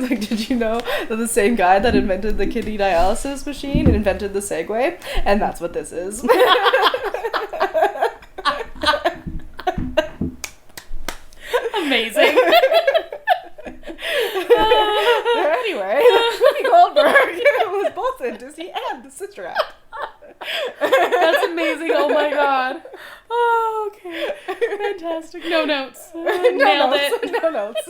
like, did you know that the same guy that invented the kidney dialysis machine invented the Segway? And that's what this is. Amazing. Anyway, Whoopi Goldberg was both in Disney and the Sister Act. That's amazing. Oh my god. Oh, okay. Fantastic. No notes. Nailed it. No notes.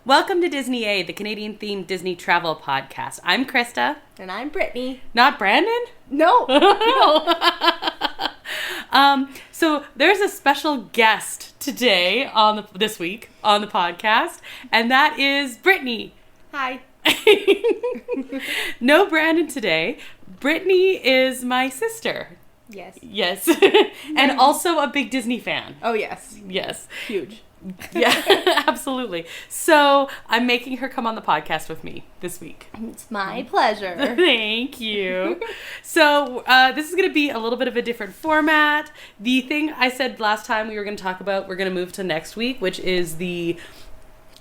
Welcome to Disney A, the Canadian-themed Disney travel podcast. I'm Krysta. And I'm Brittany. Not Brandon? No. So there's a special guest today this week on the podcast, and that is Brittany. Hi. No Brandon today. Brittany is my sister. Yes. Yes. And also a big Disney fan. Oh, yes. Yes. Huge. Yeah, absolutely. So I'm making her come on the podcast with me this week. It's my pleasure. Thank you. So this is going to be a little bit of a different format. The thing I said last time we were going to talk about, we're going to move to next week, which is the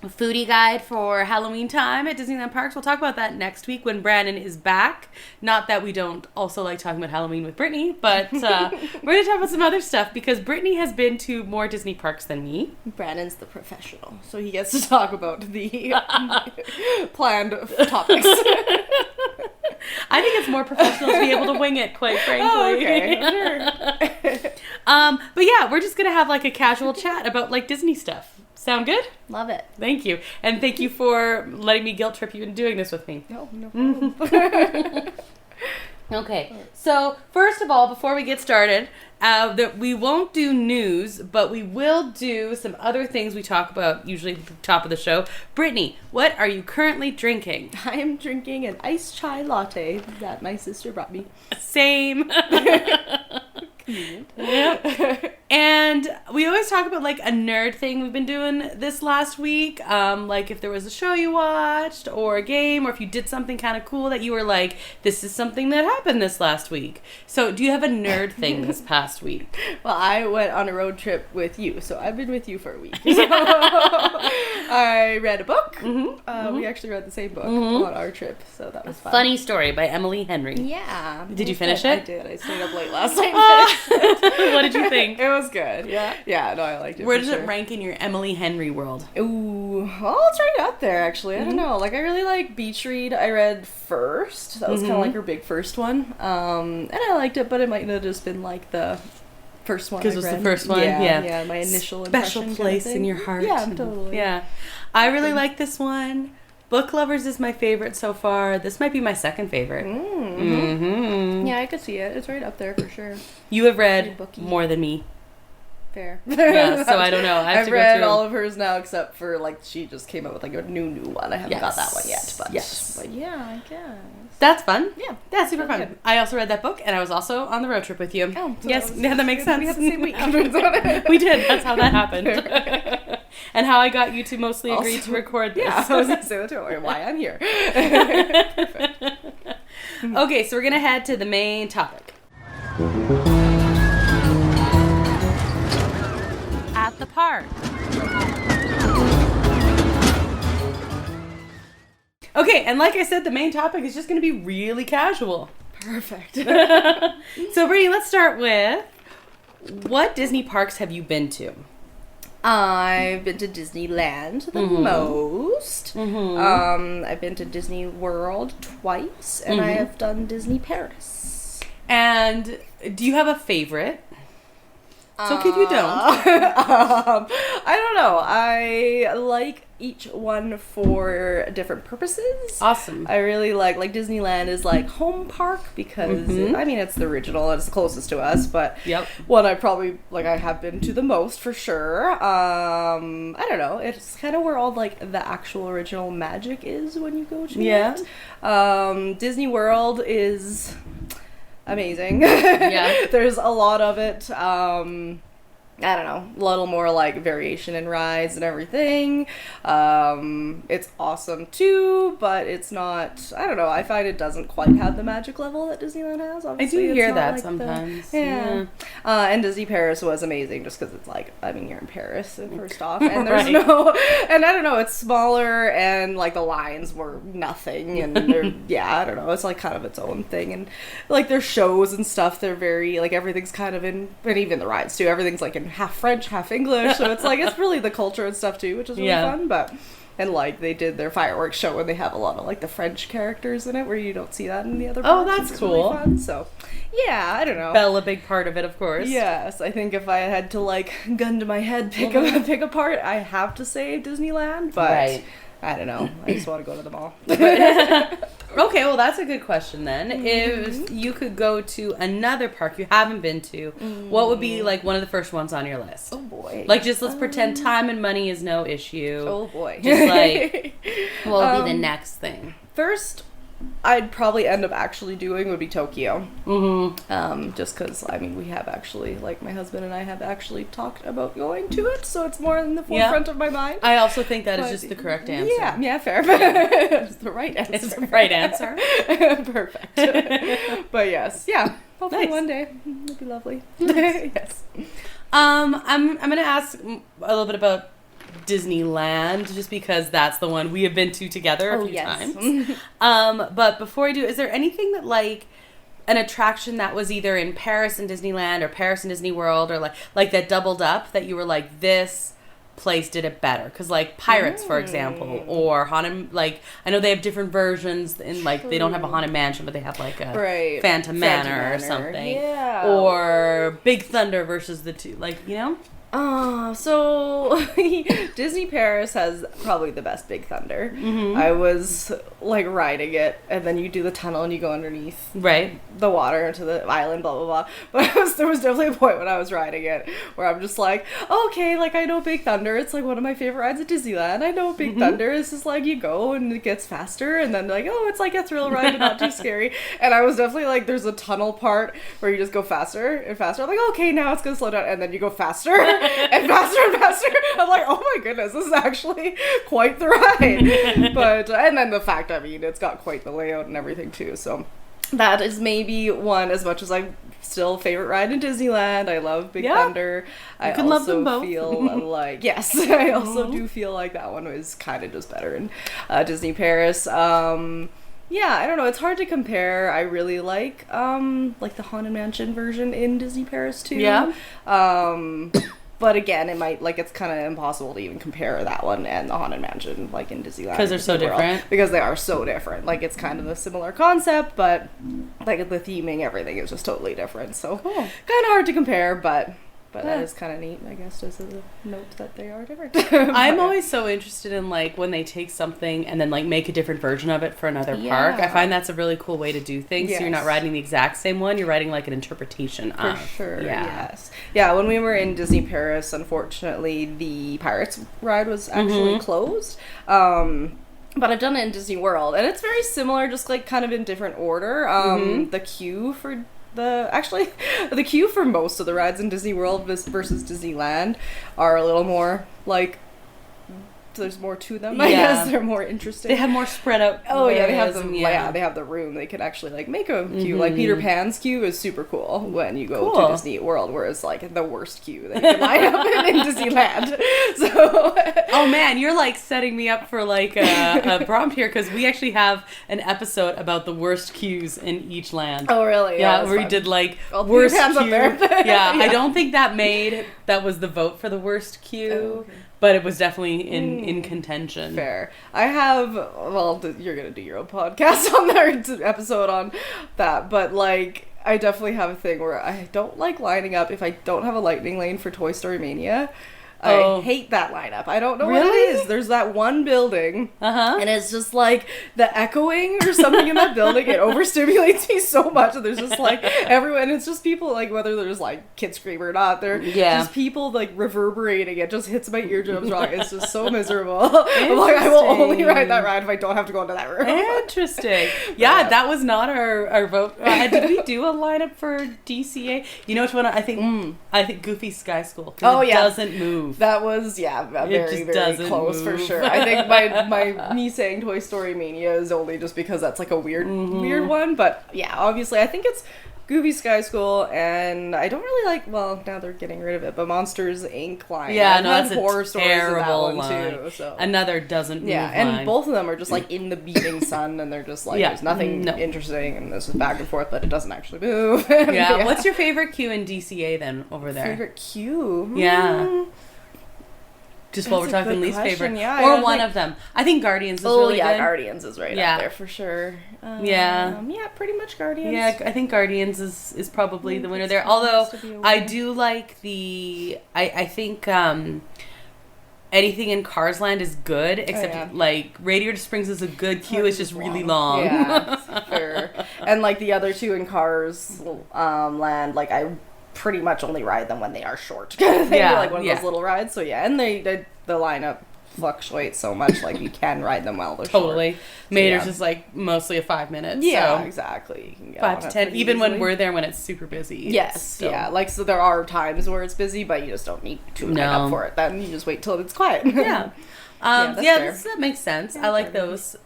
foodie guide for Halloween time at Disneyland Parks. We'll talk about that next week when Brandon is back. Not that we don't also like talking about Halloween with Brittany, but we're going to talk about some other stuff because Brittany has been to more Disney parks than me. Brandon's the professional, so he gets to talk about the planned topics. I think it's more professional to be able to wing it, quite frankly. Oh, okay. Sure. But yeah, we're just going to have like a casual chat about like Disney stuff. Sound good? Love it. Thank you. And thank you for letting me guilt trip you into doing this with me. No problem. Okay. So, first of all, before we get started, that we won't do news, but we will do some other things we talk about usually at the top of the show. Brittany, what are you currently drinking? I am drinking an iced chai latte that my sister brought me. Same. Convenient. Yep. And we always talk about like a nerd thing we've been doing this last week. Like if there was a show you watched or a game or if you did something kind of cool that you were like, this is something that happened this last week. So do you have a nerd thing this past week? Well, I went on a road trip with you, so I've been with you for a week. So I read a book. Mm-hmm. We actually read the same book on our trip, so that was fun. Funny Story by Emily Henry. Yeah. Did you finish it? I did. I stayed up late last night. What did you think? It was good. Yeah. Yeah, no, I liked it. Where does it rank in your Emily Henry world? Ooh, well, it's right out there, actually. I don't know. Like, I really like Beach Read. I read first. That was kind of like her big first one. And I liked it, but it might have just been like the first one. Because it was the first one? Yeah, my initial special impression place kind of in your heart. Yeah, totally. Yeah. I really like this one. Book Lovers is my favorite so far. This might be my second favorite. Mm-hmm. Yeah, I could see it. It's right up there for sure. You have read more than me. Fair. Yeah, so I don't know. I've read all of hers now except for like she just came out with like a new one. I haven't got that one yet, but but yeah, I guess. That's fun. Yeah, super fun. Good. I also read that book, and I was also on the road trip with you. Oh, so yes, that makes sense. We had the same week. We did. That's how that happened. And how I got you to mostly agree to record this. Yeah, I was going to say that too. Why I'm here. Perfect. Okay, so we're going to head to the main topic. At the park. Okay, and like I said, the main topic is just going to be really casual. Perfect. So, Brittany, let's start with, what Disney parks have you been to? I've been to Disneyland the most. I've been to Disney World twice, and I have done Disney Paris. And do you have a favorite? It's okay if you don't. I don't know. I like each one for different purposes. Awesome. I really like Disneyland is like home park because I mean it's the original and it's the closest to us, but one I probably like I have been to the most for sure. I don't know. It's kind of where all like the actual original magic is when you go to it. Disney World is amazing. Yeah. There's a lot of it. I don't know, a little more like variation in rides and everything. It's awesome too, but it's not, I don't know, I find it doesn't quite have the magic level that Disneyland has. Obviously, I do hear that like sometimes. Yeah. And Disney Paris was amazing just because it's like, I mean, you're in Paris, first off, and there's no, and I don't know, it's smaller, and like the lines were nothing, and they're, yeah, I don't know, it's like kind of its own thing, and like their shows and stuff, they're very, like everything's kind of in, and even the rides too, everything's like in half French, half English, so it's like, it's really the culture and stuff too, which is really fun, but, and like they did their fireworks show and they have a lot of like the French characters in it where you don't see that in the other parks. Oh, that's cool. Really fun. So yeah, I don't know. Belle, a big part of it, of course. Yes, I think if I had to like gun to my head pick a part, I have to say Disneyland, but I don't know. I just want to go to the mall. Okay, well, that's a good question then. If you could go to another park you haven't been to, what would be like one of the first ones on your list? Oh boy. Like, just let's pretend time and money is no issue. Oh boy. Just like, what would be the next thing? First, I'd probably end up actually doing would be Tokyo. Just because, I mean, we have actually, like, my husband and I have actually talked about going to it, so it's more in the forefront of my mind. I also think that is just the correct answer. Yeah, fair. It's the right answer. It's the right answer. Perfect. But yes, yeah, hopefully one day. It'd be lovely. Yes. I'm going to ask a little bit about Disneyland, just because that's the one we have been to together a few times. But before I do, is there anything that like an attraction that was either in Paris and Disneyland or Paris and Disney World or like that doubled up that you were like, this place did it better? Because like Pirates, for example, or Haunted, like I know they have different versions in like they don't have a Haunted Mansion, but they have like a Phantom Manor or something, or Big Thunder versus the two, like, you know. So Disney Paris has probably the best Big Thunder. I was like riding it, and then you do the tunnel and you go underneath the water into the island, blah blah blah. But there was definitely a point when I was riding it where I'm just like, okay, like I know Big Thunder, it's like one of my favorite rides at Disneyland. I know Big Thunder is just like you go and it gets faster, and then like, oh, it's like a thrill ride, but not too scary. And I was definitely like, there's a tunnel part where you just go faster and faster. I'm like, okay, now it's gonna slow down, and then you go faster. And faster and faster. I'm like, oh my goodness, this is actually quite the ride. But, and then the fact, I mean, it's got quite the layout and everything too. So that is maybe one, as much as I still favorite ride in Disneyland. I love Big Thunder. I can love them both. Feel like, yes, I also do feel like that one was kind of just better in Disney Paris. Yeah, I don't know. It's hard to compare. I really like the Haunted Mansion version in Disney Paris too. Yeah. But again, it might, like, it's kind of impossible to even compare that one and the Haunted Mansion, like, in Disneyland. Because they're so different? Because they are so different. Like, it's kind of a similar concept, but, like, the theming, everything is just totally different. So, kind of hard to compare, but that is kind of neat, I guess, just as a note that they are different. I'm always so interested in, like, when they take something and then, like, make a different version of it for another park. I find that's a really cool way to do things. Yes. So you're not riding the exact same one, you're riding, like, an interpretation of. For sure, yes. Yeah, when we were in Disney Paris, unfortunately, the Pirates ride was actually closed. But I've done it in Disney World, and it's very similar, just, like, kind of in different order. The queue for the queue for most of the rides in Disney World versus Disneyland are a little more like, there's more to them. I guess they're more interesting. They have more spread out. Oh yeah, they have they have the room. They can actually like make a queue. Like Peter Pan's queue is super cool when you go to Disney World, whereas like the worst queue that you can line up in Disneyland. So oh man, you're like setting me up for like a prompt here, because we actually have an episode about the worst queues in each land. Oh really? Yeah, where we did like worst queue. Up there. Yeah, I don't think that was the vote for the worst queue. Oh, okay. But it was definitely in contention. Fair. I have, well, you're going to do your own podcast on their episode on that, but, like, I definitely have a thing where I don't like lining up if I don't have a lightning lane for Toy Story Mania. I hate that lineup. I don't know what it is. There's that one building, and it's just like the echoing or something in that building. It overstimulates me so much. And there's just like everyone. It's just people like whether there's like kids scream or not. They're just people like reverberating. It just hits my eardrums wrong. It's just so miserable. I'm like, I will only ride that ride if I don't have to go into that room. Interesting. Yeah, that was not our vote. Did we do a lineup for DCA? You know which one? I think Goofy Sky School. It doesn't move. That was very close for sure. I think me saying Toy Story Mania is only just because that's like a weird one. But yeah, obviously I think it's Goofy Sky School, and I don't really like. Well, now they're getting rid of it, but Monsters Inc. line. Yeah, no, that's horror a stories terrible in that one line. too. So another doesn't move. Yeah, and line. both of them are just like in the beating sun, and they're just like there's nothing interesting, and this is back and forth, but it doesn't actually move. Yeah. What's your favorite queue in DCA then over there? Favorite queue? Yeah. Just while we're talking least favorite. Or one of them. I think Guardians is really good. Guardians is right up there for sure. Yeah, pretty much Guardians. Yeah, I think Guardians is probably the winner there. Although, I do like I think anything in Cars Land is good, except like Radiator Springs is a good queue. It's just really long. Yeah, sure. And like the other two in Cars Land, like I pretty much only ride them when they are short. They're like one of those little rides. So yeah, and the lineup fluctuates so much. Like you can ride them while they're short. Mater's is like mostly a 5 minutes. Yeah, so exactly. You can get 5 to 10, even when we're there when it's super busy. Yes, so. Yeah. Like so, there are times where it's busy, but you just don't need to line up for it. Then you just wait till it's quiet. Yeah. That makes sense. I like those.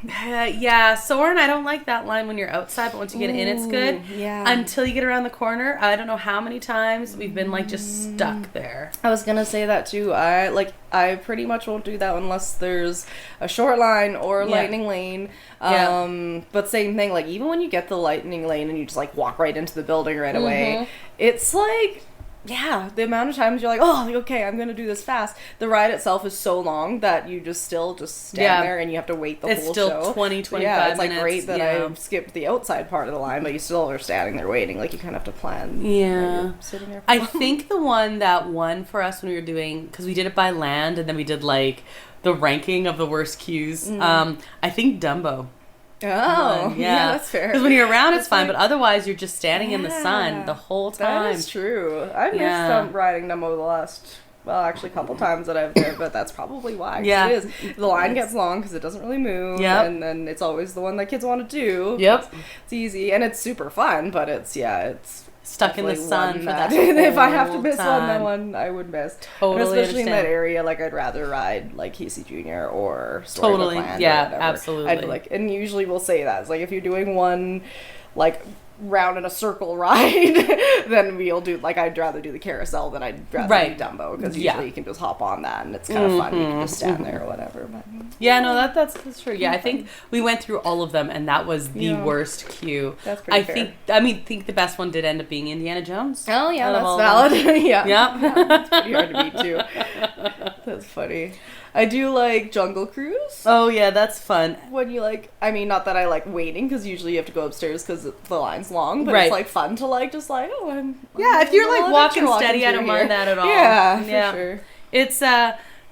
Soarin', I don't like that line when you're outside, but once you get in, it's good. Yeah. Until you get around the corner, I don't know how many times we've been like just stuck there. I was gonna say that too. I pretty much won't do that unless there's a short line or a lightning lane. But same thing. Like even when you get the lightning lane and you just like walk right into the building right away, it's like. Yeah, the amount of times you're like, oh, okay, I'm going to do this fast. The ride itself is so long that you just stand there and you have to wait the whole show. It's still 20, 25 minutes. It's like great that I skipped the outside part of the line, but you still are standing there waiting. Like you kind of have to plan. Yeah. Sitting there I think the one that won for us when we were doing, because we did it by land and then we did like the ranking of the worst queues. I think Dumbo. Oh, yeah, that's fair. Because when you're around, it's fine, but otherwise, you're just standing in the sun the whole time. That is true. I've missed riding Dumbo the last, actually a couple times that I've been, but that's probably why. Yeah. It is. The line gets long because it doesn't really move, and then it's always the one that kids want to do. Yep. It's easy, and it's super fun, but it's stuck in the sun for that if I have to miss one I would miss. Totally, and especially in that area, like I'd rather ride like Casey Jr. or Storybook Land. Yeah, absolutely. I'd like, and usually we'll say that it's like if you're doing one like round in a circle ride, then we'll do like I'd rather do the carousel than I'd rather do Dumbo because usually you can just hop on that and it's kind of fun. You can just stand there or whatever. But that's true. Yeah, I think we went through all of them and that was the worst queue. That's pretty fair. I think the best one did end up being Indiana Jones. Oh yeah, that's valid. Yeah, that's pretty hard to beat too. That's funny. I do like Jungle Cruise. Oh yeah, that's fun. When you not that I like waiting because usually you have to go upstairs because the line's long, but it's like fun to like just like if you're like walking steady, I don't mind that at all. Yeah, for sure. It's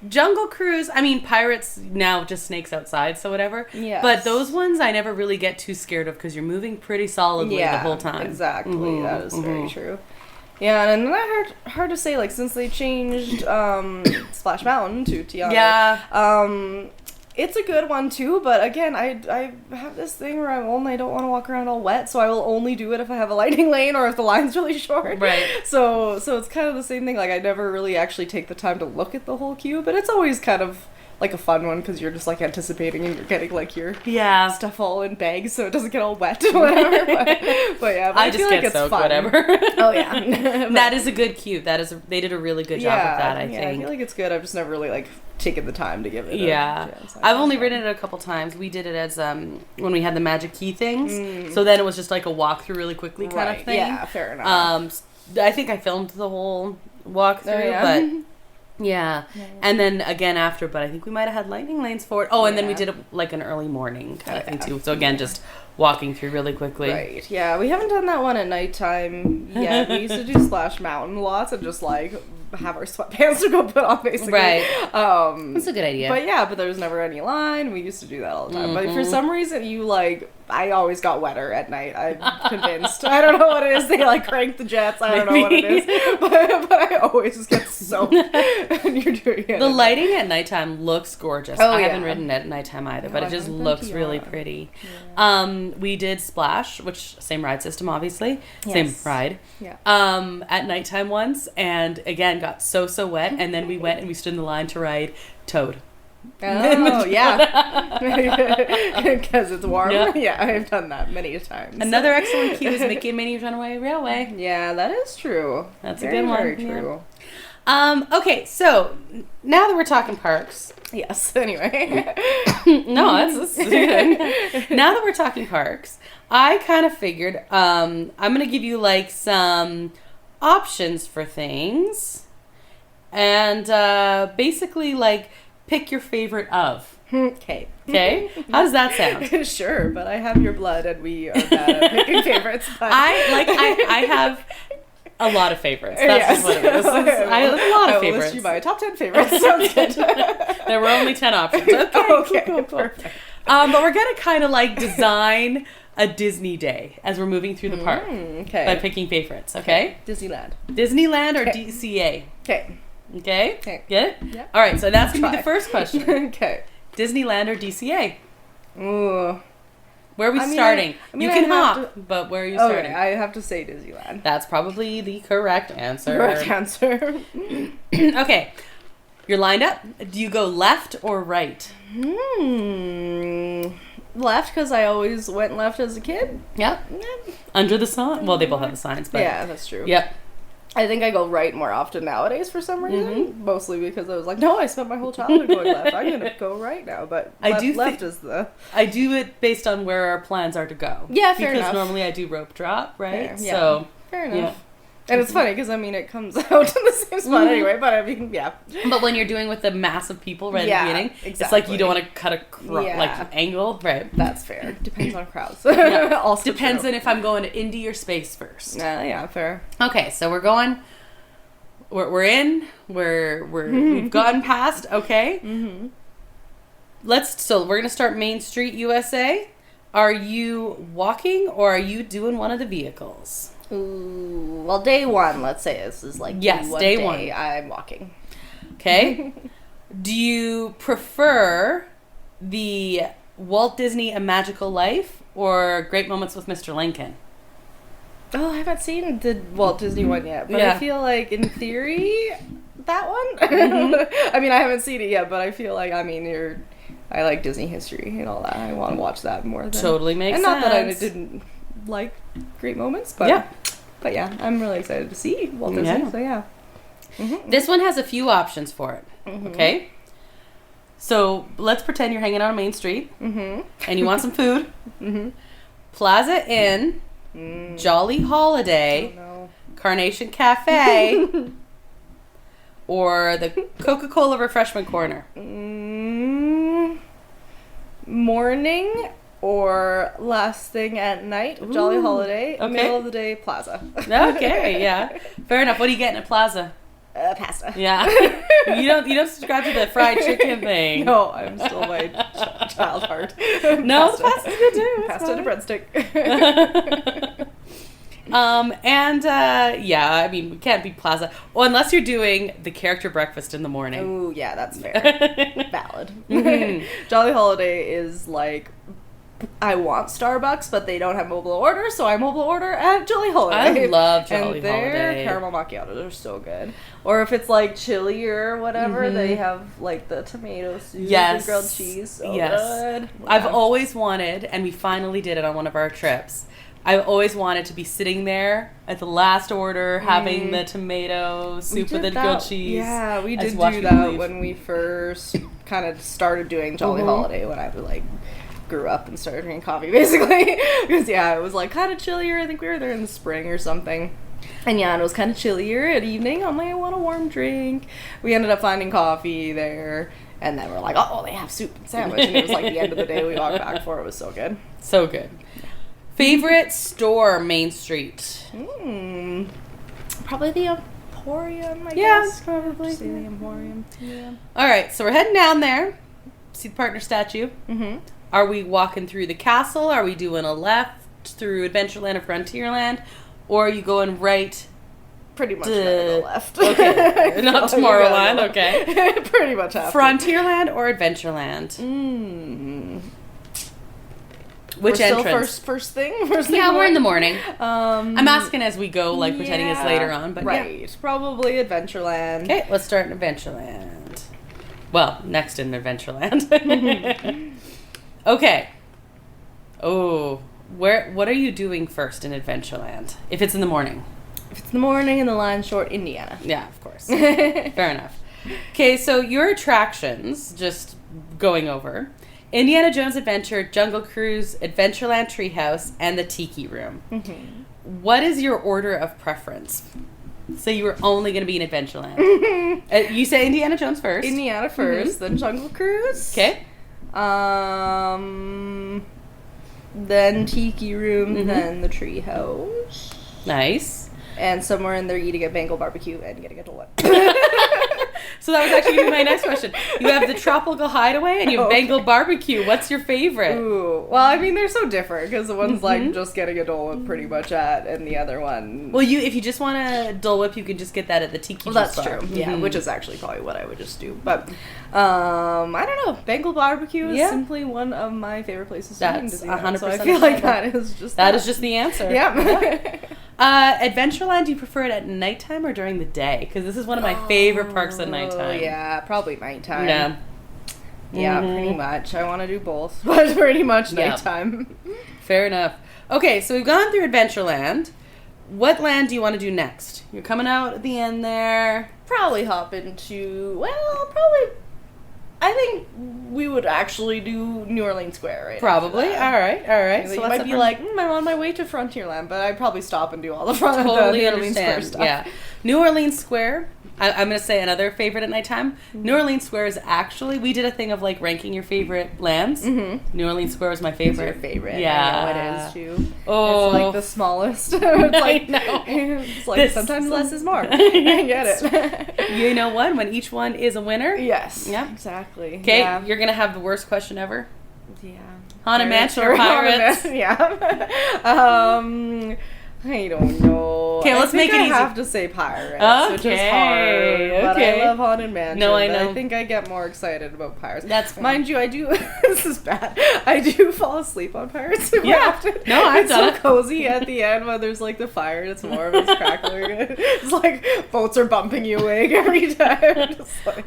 Jungle Cruise. I mean, Pirates now just snakes outside, so whatever. Yeah. But those ones I never really get too scared of because you're moving pretty solidly the whole time. Exactly. That is very true. Yeah, and then hard to say, like, since they changed Splash Mountain to Tiana. Yeah. It's a good one, too, but again, I have this thing where I don't want to walk around all wet, so I will only do it if I have a lightning lane or if the line's really short. Right. So it's kind of the same thing. Like, I never really actually take the time to look at the whole queue, but it's always kind of like a fun one because you're just like anticipating and you're getting like your stuff all in bags so it doesn't get all wet or whatever. But I just feel get like it's soaked, fun. Whatever. Oh yeah. That is a good queue. They did a really good job with that, I think. I feel like it's good. I've just never really like taken the time to give it a chance. I've only ridden it a couple times. We did it as when we had the Magic Key things. So then it was just like a walkthrough really quickly kind of thing. Yeah, fair enough. I think I filmed the whole walkthrough, but yeah. And then again after, but I think we might have had lightning lanes for it. Oh, and then we did it like an early morning kind of thing too. So again, just walking through really quickly. Right. Yeah, we haven't done that one at nighttime yet. We used to do Splash Mountain lots and just like have our sweatpants to go put on, basically. Right. That's a good idea. But there was never any line. We used to do that all the time. But for some reason, I always got wetter at night. I'm convinced. I don't know what it is. They like crank the jets. I don't know what it is. But I always get soaked when you're doing it. The lighting at nighttime looks gorgeous. I haven't ridden at nighttime either, but it just looks really pretty. Yeah. We did Splash, which same ride system, obviously. Yes. Same ride. Yeah. At nighttime once, and again got so wet, and then we went and we stood in the line to ride Toad. Oh, yeah. Because it's warm. Yeah, I've done that many times. Another excellent cue is Mickey and Minnie's Runaway Railway. Yeah, that is true. That's a good one. Very true. Okay, so now that we're talking parks. Yes, anyway. No, that's good. Now that we're talking parks, I kind of figured I'm going to give you like some options for things. And basically like pick your favorite of. Okay. Okay? How does that sound? Sure, but I have your blood and we are bad at picking favorites. But I have a lot of favorites. That's just what it is. I have a lot of favorites. List you my top 10 favorites. Sounds good. There were only 10 options. Okay, cool. But we're going to kind of like design a Disney day as we're moving through the park by picking favorites, okay? Disneyland or DCA? Okay. Okay? Get it? Yeah. All right, so that's going to be the first question. Okay. Disneyland or DCA? Ooh. Where are we starting? You can hop, but where are you starting? I have to say Disneyland. That's probably the correct answer. Okay. You're lined up. Do you go left or right? Left, because I always went left as a kid. Yep. Under the sign? Well, they both have the signs, but... Yeah, that's true. Yep. I think I go right more often nowadays for some reason. Mostly because I was like, no, I spent my whole childhood going left. I'm going to go right now. But left is the... I do it based on where our plans are to go. Yeah, fair enough. Because normally I do rope drop, right? Yeah. So, fair enough. Yeah. And it's funny because, it comes out in the same spot anyway, but yeah. But when you're doing with the mass of people right at the beginning, it's like you don't want to cut a angle. Right. That's fair. Depends on crowds. Also depends on if I'm going to indie or space first. Yeah, fair. Okay, so we're going, we've gone past, okay? Mm-hmm. We're going to start Main Street, USA. Are you walking or are you doing one of the vehicles? Ooh, well, day one, let's say this is like day one. I'm walking. Okay. Do you prefer the Walt Disney A Magical Life or Great Moments with Mr. Lincoln? Oh, I haven't seen the Walt Disney one yet, but I feel like in theory that one. I haven't seen it yet, but I feel like I like Disney history and all that. I want to watch that more. Totally makes sense. And not that I didn't like Great Moments, but yeah, I'm really excited to see Walt Disney. So yeah. Mm-hmm. This one has a few options for it. Mm-hmm. Okay. So let's pretend you're hanging out on Main Street and you want some food. Plaza Inn, Jolly Holiday, Carnation Cafe, or the Coca-Cola Refreshment Corner. Morning or last thing at night, Jolly Holiday, middle of the day, Plaza. Okay, yeah. Fair enough. What are you getting at Plaza? Pasta. Yeah. You don't subscribe to the fried chicken thing. No, I'm still my child heart. No, pasta's good too. Pasta and a breadstick. We can't beat Plaza. Well, unless you're doing the character breakfast in the morning. Ooh, yeah, that's fair. Valid. Jolly Holiday is like, I want Starbucks, but they don't have mobile order, so I mobile order at Jolly Holiday. I love Jolly Holiday. And their caramel macchiatos are so good. Or if it's like chili or whatever, they have like the tomato soup and grilled cheese. So good. Yeah. I've always wanted, and we finally did it on one of our trips, I've always wanted to be sitting there at the last order, having the tomato soup with the grilled cheese. Yeah, we did do that when we first kind of started doing Jolly Holiday, when I grew up and started drinking coffee, basically. Because, it was kind of chillier. I think we were there in the spring or something. And it was kind of chillier at evening. I'm like, I want a warm drink. We ended up finding coffee there. And then we're like, oh, they have soup and sandwich. And it was like the end of the day we walked back for. It was so good. So good. Favorite store, Main Street? Probably the Emporium, I guess. Probably. The Emporium. Yeah. All right, so we're heading down there. See the partner statue. Mm-hmm. Are we walking through the castle? Are we doing a left through Adventureland or Frontierland? Or are you going right? Pretty much go left. Okay. Not Tomorrowland, okay. Pretty much have Frontierland or Adventureland? Which entrance? First thing? We're in the morning. I'm asking as we go, like pretending it's later on. But probably Adventureland. Okay, let's start in Adventureland. Well, next in Adventureland. Okay. Oh, what are you doing first in Adventureland? If it's in the morning. If it's in the morning and the line's short, Indiana. Yeah, of course. Fair enough. Okay, so your attractions, just going over: Indiana Jones Adventure, Jungle Cruise, Adventureland Treehouse, and the Tiki Room. Mm-hmm. What is your order of preference? So you were only going to be in Adventureland. You say Indiana Jones first. Indiana first, then Jungle Cruise. Okay. Then Tiki Room, then the Treehouse. Nice. And somewhere in there eating a Bengal barbecue and getting a Dole Whip. So that was actually going to be my next question. You have the Tropical Hideaway and you have Bengal barbecue. What's your favorite? Ooh. Well, I mean, they're so different because the one's like just getting a Dole Whip pretty much at, and the other one... Well, if you just want a Dole Whip, you can just get that at the Tiki That's true. Yeah, which is actually probably what I would just do. But, I don't know. Bengal barbecue is simply one of my favorite places to eat in Disneyland. 100%. So I feel like that is just That is just the answer. Yeah. Adventureland, do you prefer it at nighttime or during the day? Because this is one of my favorite parks at nighttime. Yeah, probably nighttime. Yeah. Yeah, pretty much. I want to do both, but pretty much nighttime. Fair enough. Okay, so we've gone through Adventureland. What land do you want to do next? You're coming out at the end there. Probably hop into, I think we would actually do New Orleans Square, right? Probably. All right. So you might be like, I'm on my way to Frontierland, but I'd probably stop and do all the Totally New understand. Orleans Square stuff. Yeah. New Orleans Square. I'm going to say another favorite at nighttime. Mm-hmm. New Orleans Square is actually, we did a thing of like ranking your favorite lands. Mm-hmm. New Orleans Square is my favorite. It's your favorite. Yeah. I know it is too. Oh. It's like the smallest. It's like, I know. It's like sometimes less is more. I get it. You know what? When each one is a winner. Yes. Yeah. Exactly. Okay, yeah. You're going to have the worst question ever. Yeah. Haunted Mansion or Pirates? Yeah. I don't know. Okay, let's make it easy. I have to say Pirates, which is hard. But I love Haunted Mansion. No, I know. I think I get more excited about Pirates. That's fine. Mind you, I do. This is bad. I do fall asleep on Pirates. Yeah. No, I've done it. It's so cozy at the end when there's like the fire and it's warm. It's crackling. It's like boats are bumping you awake every time.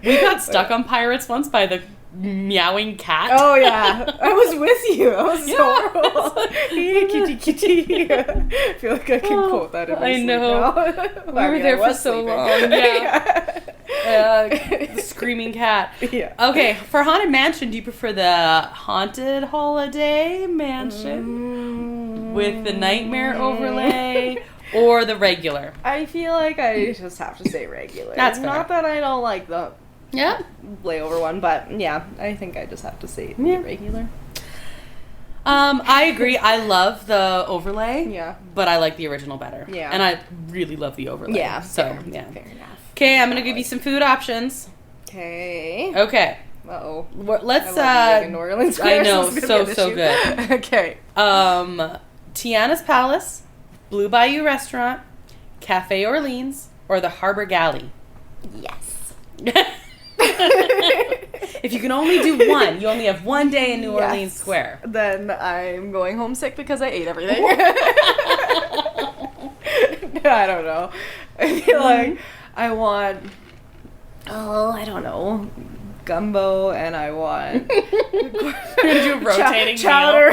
We got stuck on Pirates once by the meowing cat. Oh yeah, I was with you. That was so horrible. Hey, kitty, kitty. I feel like I can quote that in my sleep now. We were there for so long. Yeah. The screaming cat. Yeah. Okay, for Haunted Mansion, do you prefer the Haunted Holiday Mansion with the nightmare overlay, or the regular? I feel like I just have to say regular. That's not that I don't like the layover one, but yeah, I think I just have to say regular. I agree. I love the overlay. Yeah. But I like the original better. Yeah. And I really love the overlay. Yeah. So, fair enough. Okay, I'm going to give you some food options. Okay. Uh-oh. Let's, New Orleans Square. I know. So good. Okay. Tiana's Palace, Blue Bayou Restaurant, Cafe Orleans, or the Harbor Galley. Yes. If you can only do one, you only have one day in New Orleans Square. Then I'm going homesick because I ate everything. I don't know. I feel like I want, I don't know, gumbo, and I want rotating chowder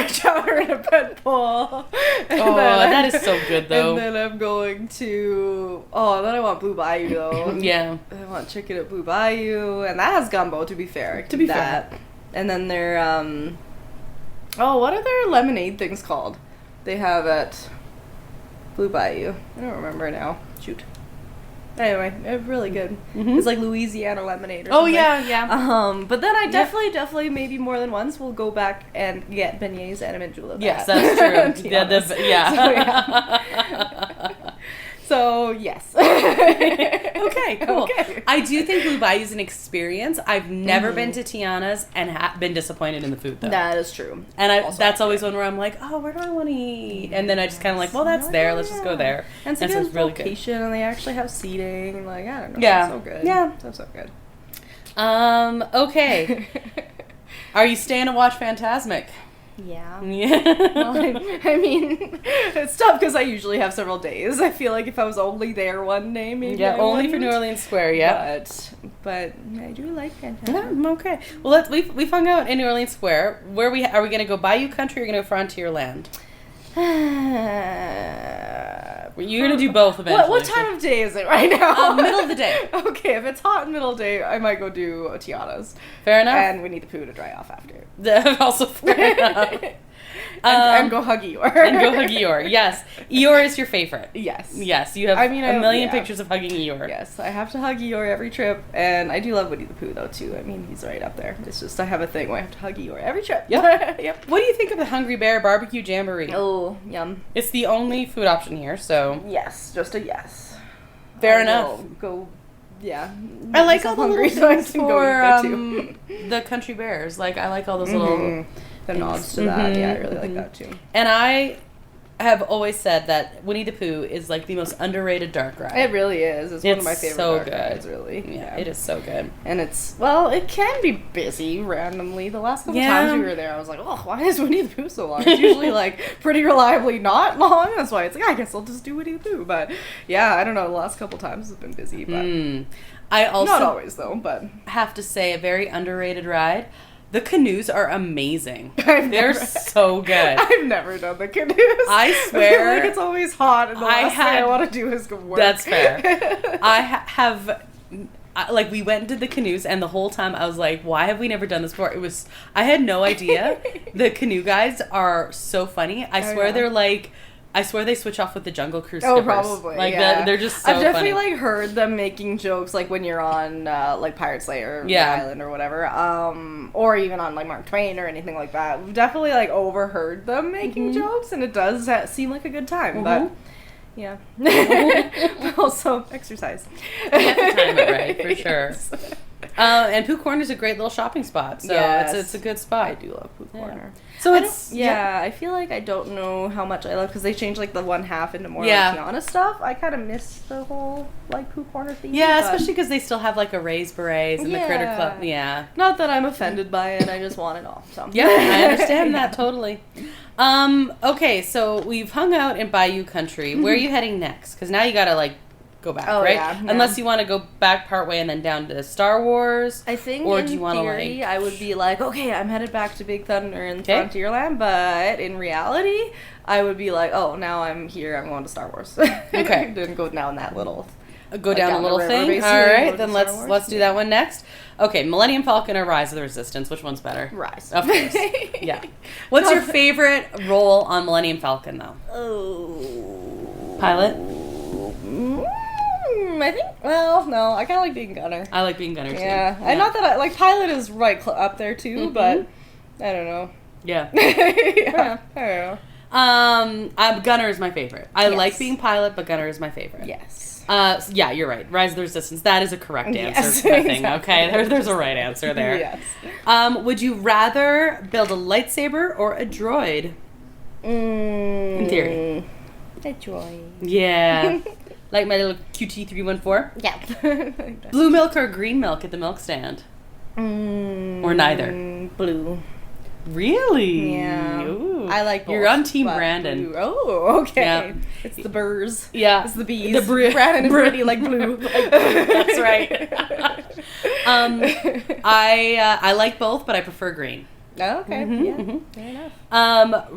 in a pet bowl. That is so good though. And then I'm going to then I want Blue Bayou though. Yeah. I want chicken at Blue Bayou, and that has gumbo. To be fair, fair. And then they're what are their lemonade things called? They have at Blue Bayou. I don't remember now. Shoot. Anyway, really good. It's like Louisiana lemonade or Oh, something. yeah. But then I definitely, maybe more than once, will go back and get beignets and a mint julep. Yes, that's true. So, yes. Okay, cool. Okay. I do think Blue Bayou's an experience. I've never been to Tiana's and been disappointed in the food, though. That is true. And that's always one where I'm like, oh, where do I want to eat? And then I just kind of like, well, that's there. Let's just go there. And it's a good location, and they actually have seating. Like, I don't know. Yeah. It's so good. Yeah. So good. Okay. Are you staying to watch Fantasmic? Yeah. Well, I mean, it's tough because I usually have several days. I feel like if I was only there one day, maybe. Yeah, only for New Orleans Square. Yeah. But I do like Fantasmic. Yeah, okay. Well, we've hung out in New Orleans Square. Are we going to go Bayou Country or are we going to go Frontierland? You're going to do both eventually. What time of day is it right now? Middle of the day. Okay, if it's hot in the middle of the day, I might go do Tiana's. Fair enough. And we need the poo to dry off after. Also fair enough. And go hug Eeyore. Yes. Eeyore is your favorite. Yes. Yes, you have a million pictures of hugging Eeyore. Yes, I have to hug Eeyore every trip, and I do love Winnie the Pooh, though, too. I mean, he's right up there. It's just, I have a thing where I have to hug Eeyore every trip. Yep. Yep. What do you think of the Hungry Bear Barbecue Jamboree? Oh, yum. It's the only food option here, so... Yes, just a yes. Fair enough. Go... Yeah. I like all the little things for too. The Country Bears. Like, I like all those little... The nods to that. Yeah, I really like that too. And I have always said that Winnie the Pooh is like the most underrated dark ride. It really is. It's one of my favorite dark rides, really. Yeah, it is so good. And it can be busy randomly. The last couple times we were there, I was like, oh, why is Winnie the Pooh so long? It's usually like pretty reliably not long. That's why it's like, I guess I'll just do Winnie the Pooh. But yeah, I don't know. The last couple times it's been busy. But I also not always though. But have to say a very underrated ride. The canoes are amazing. They're so good. I've never done the canoes. I swear. I feel like it's always hot, and the last thing I want to do is go work. That's fair. I have... Like, we went into the canoes, and the whole time I was like, why have we never done this before? I had no idea. The canoe guys are so funny. I swear they're like... I swear they switch off with the Jungle Cruise skippers. Oh, probably. Like, they're just so funny. I've definitely, like, heard them making jokes, like, when you're on, like, Pirate Slayer Island or whatever. Or even on, like, Mark Twain or anything like that. We've definitely, like, overheard them making jokes, and it does seem like a good time. But, yeah. But also, exercise. You have to time it right, for sure. And Pooh Corner is a great little shopping spot, so it's a good spot. I do love Pooh Corner. So it's I feel like I don't know how much I love because they changed like the one half into more like Tiana stuff. I kind of miss the whole like Pooh Corner theme. Yeah, especially because they still have like a Raised Berets and the Critter Club. Yeah, not that I'm offended by it. I just want it all. So yeah, I understand that totally. Okay, so we've hung out in Bayou Country. Where are you heading next? Because now you gotta like go back, right? Yeah. Unless you want to go back partway and then down to Star Wars. I think or in do you want to theory, I would be like, okay, I'm headed back to Big Thunder and Frontierland, but in reality, I would be like, oh, now I'm here, I'm going to Star Wars. Okay. Didn't go down that little... Go down a little thing? All right, then let's do that one next. Okay, Millennium Falcon or Rise of the Resistance? Which one's better? Rise. Of course. Yeah. What's your favorite role on Millennium Falcon, though? Oh. Pilot? I think, well, no, I kind of like being gunner. I like being gunner, too. Yeah. And not that I, like, pilot is right up there, too, but I don't know. Yeah. I don't know. Gunner is my favorite. I like being pilot, but gunner is my favorite. Yes. Yeah, you're right. Rise of the Resistance. That is a correct answer. I think. Exactly. Okay, there's a right answer there. Yes. Would you rather build a lightsaber or a droid? In theory. A droid. Yeah. Like my little QT314? Yeah. Blue milk or green milk at the milk stand? Or neither? Blue. Really? Yeah. Ooh. I like both. You're on Team Brandon. Blue. Oh, okay. Yeah. It's the burrs. Yeah. It's the bees. Brandon is really like blue. That's right. I like both, but I prefer green. Oh, okay. Fair enough.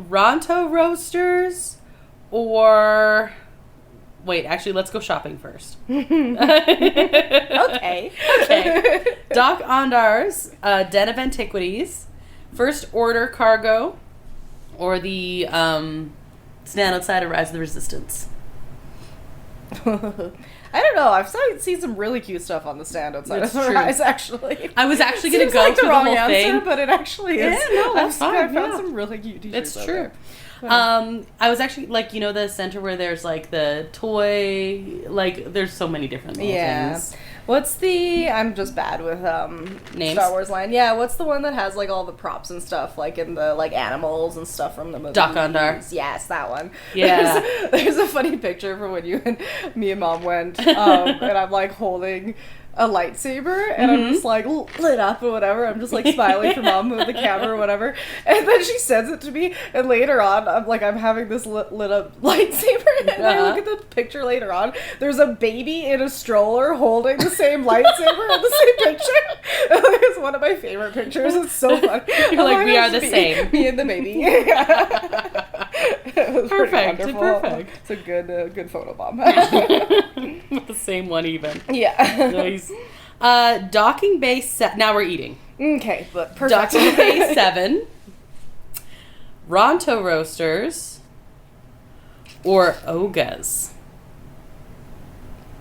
Ronto roasters or... Wait, actually, let's go shopping first. Okay. Doc Ondar's Den of Antiquities, First Order Cargo, or the stand outside of Rise of the Resistance. I don't know. I've seen some really cute stuff on the stand outside of the Rise, actually. I was actually going to go through the whole thing. But it actually is. Yeah, no, that's fine. I found some really cute t-shirts It's true. There. I was actually, like, you know, the center where there's, like, the toy, like, there's so many different little things. What's the, I'm just bad with names? Star Wars line. Yeah, what's the one that has, like, all the props and stuff, like, in the, like, animals and stuff from the movie? Dok-Ondar. Yes, that one. Yeah. There's a funny picture from when you and me and Mom went, and I'm, like, holding a lightsaber, and I'm just like lit up or whatever. I'm just like smiling for Mom with the camera or whatever, and then she sends it to me, and later on I'm having this lit up lightsaber, and I look at the picture later on, there's a baby in a stroller holding the same lightsaber in the same picture. It's one of my favorite pictures. It's so funny. You're like, we are the same. Me and the baby. Perfect. It's a good photo bomb. The same one even. Yeah. Nice. Docking Bay now we're eating. Okay, but perfect. Docking Bay 7, Ronto Roasters, or Oga's.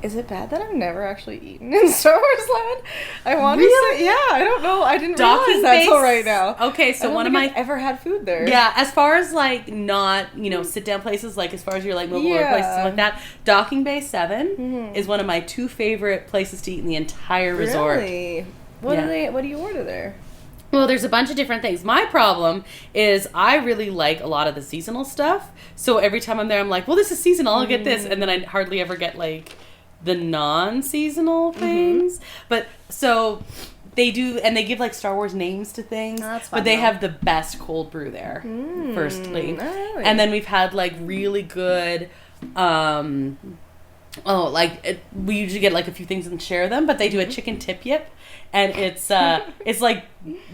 Is it bad that I've never actually eaten in Star Wars Land? I want to say, yeah, I don't know. I didn't realize that till right now. Okay, so one of my... I've ever had food there. Yeah, as far as, like, not, you know, sit-down places, like, as far as your, like, mobile order places like that, Docking Bay 7 is one of my 2 favorite places to eat in the entire resort. Really? What do you order there? Well, there's a bunch of different things. My problem is I really like a lot of the seasonal stuff, so every time I'm there, I'm like, well, this is seasonal, I'll get this, and then I hardly ever get, like... the non-seasonal things, but so they do, and they give like Star Wars names to things. That's fun, but they have the best cold brew there. Firstly, really? And then we've had like really good. We usually get like a few things and share them, but they do a chicken tip yip, and it's like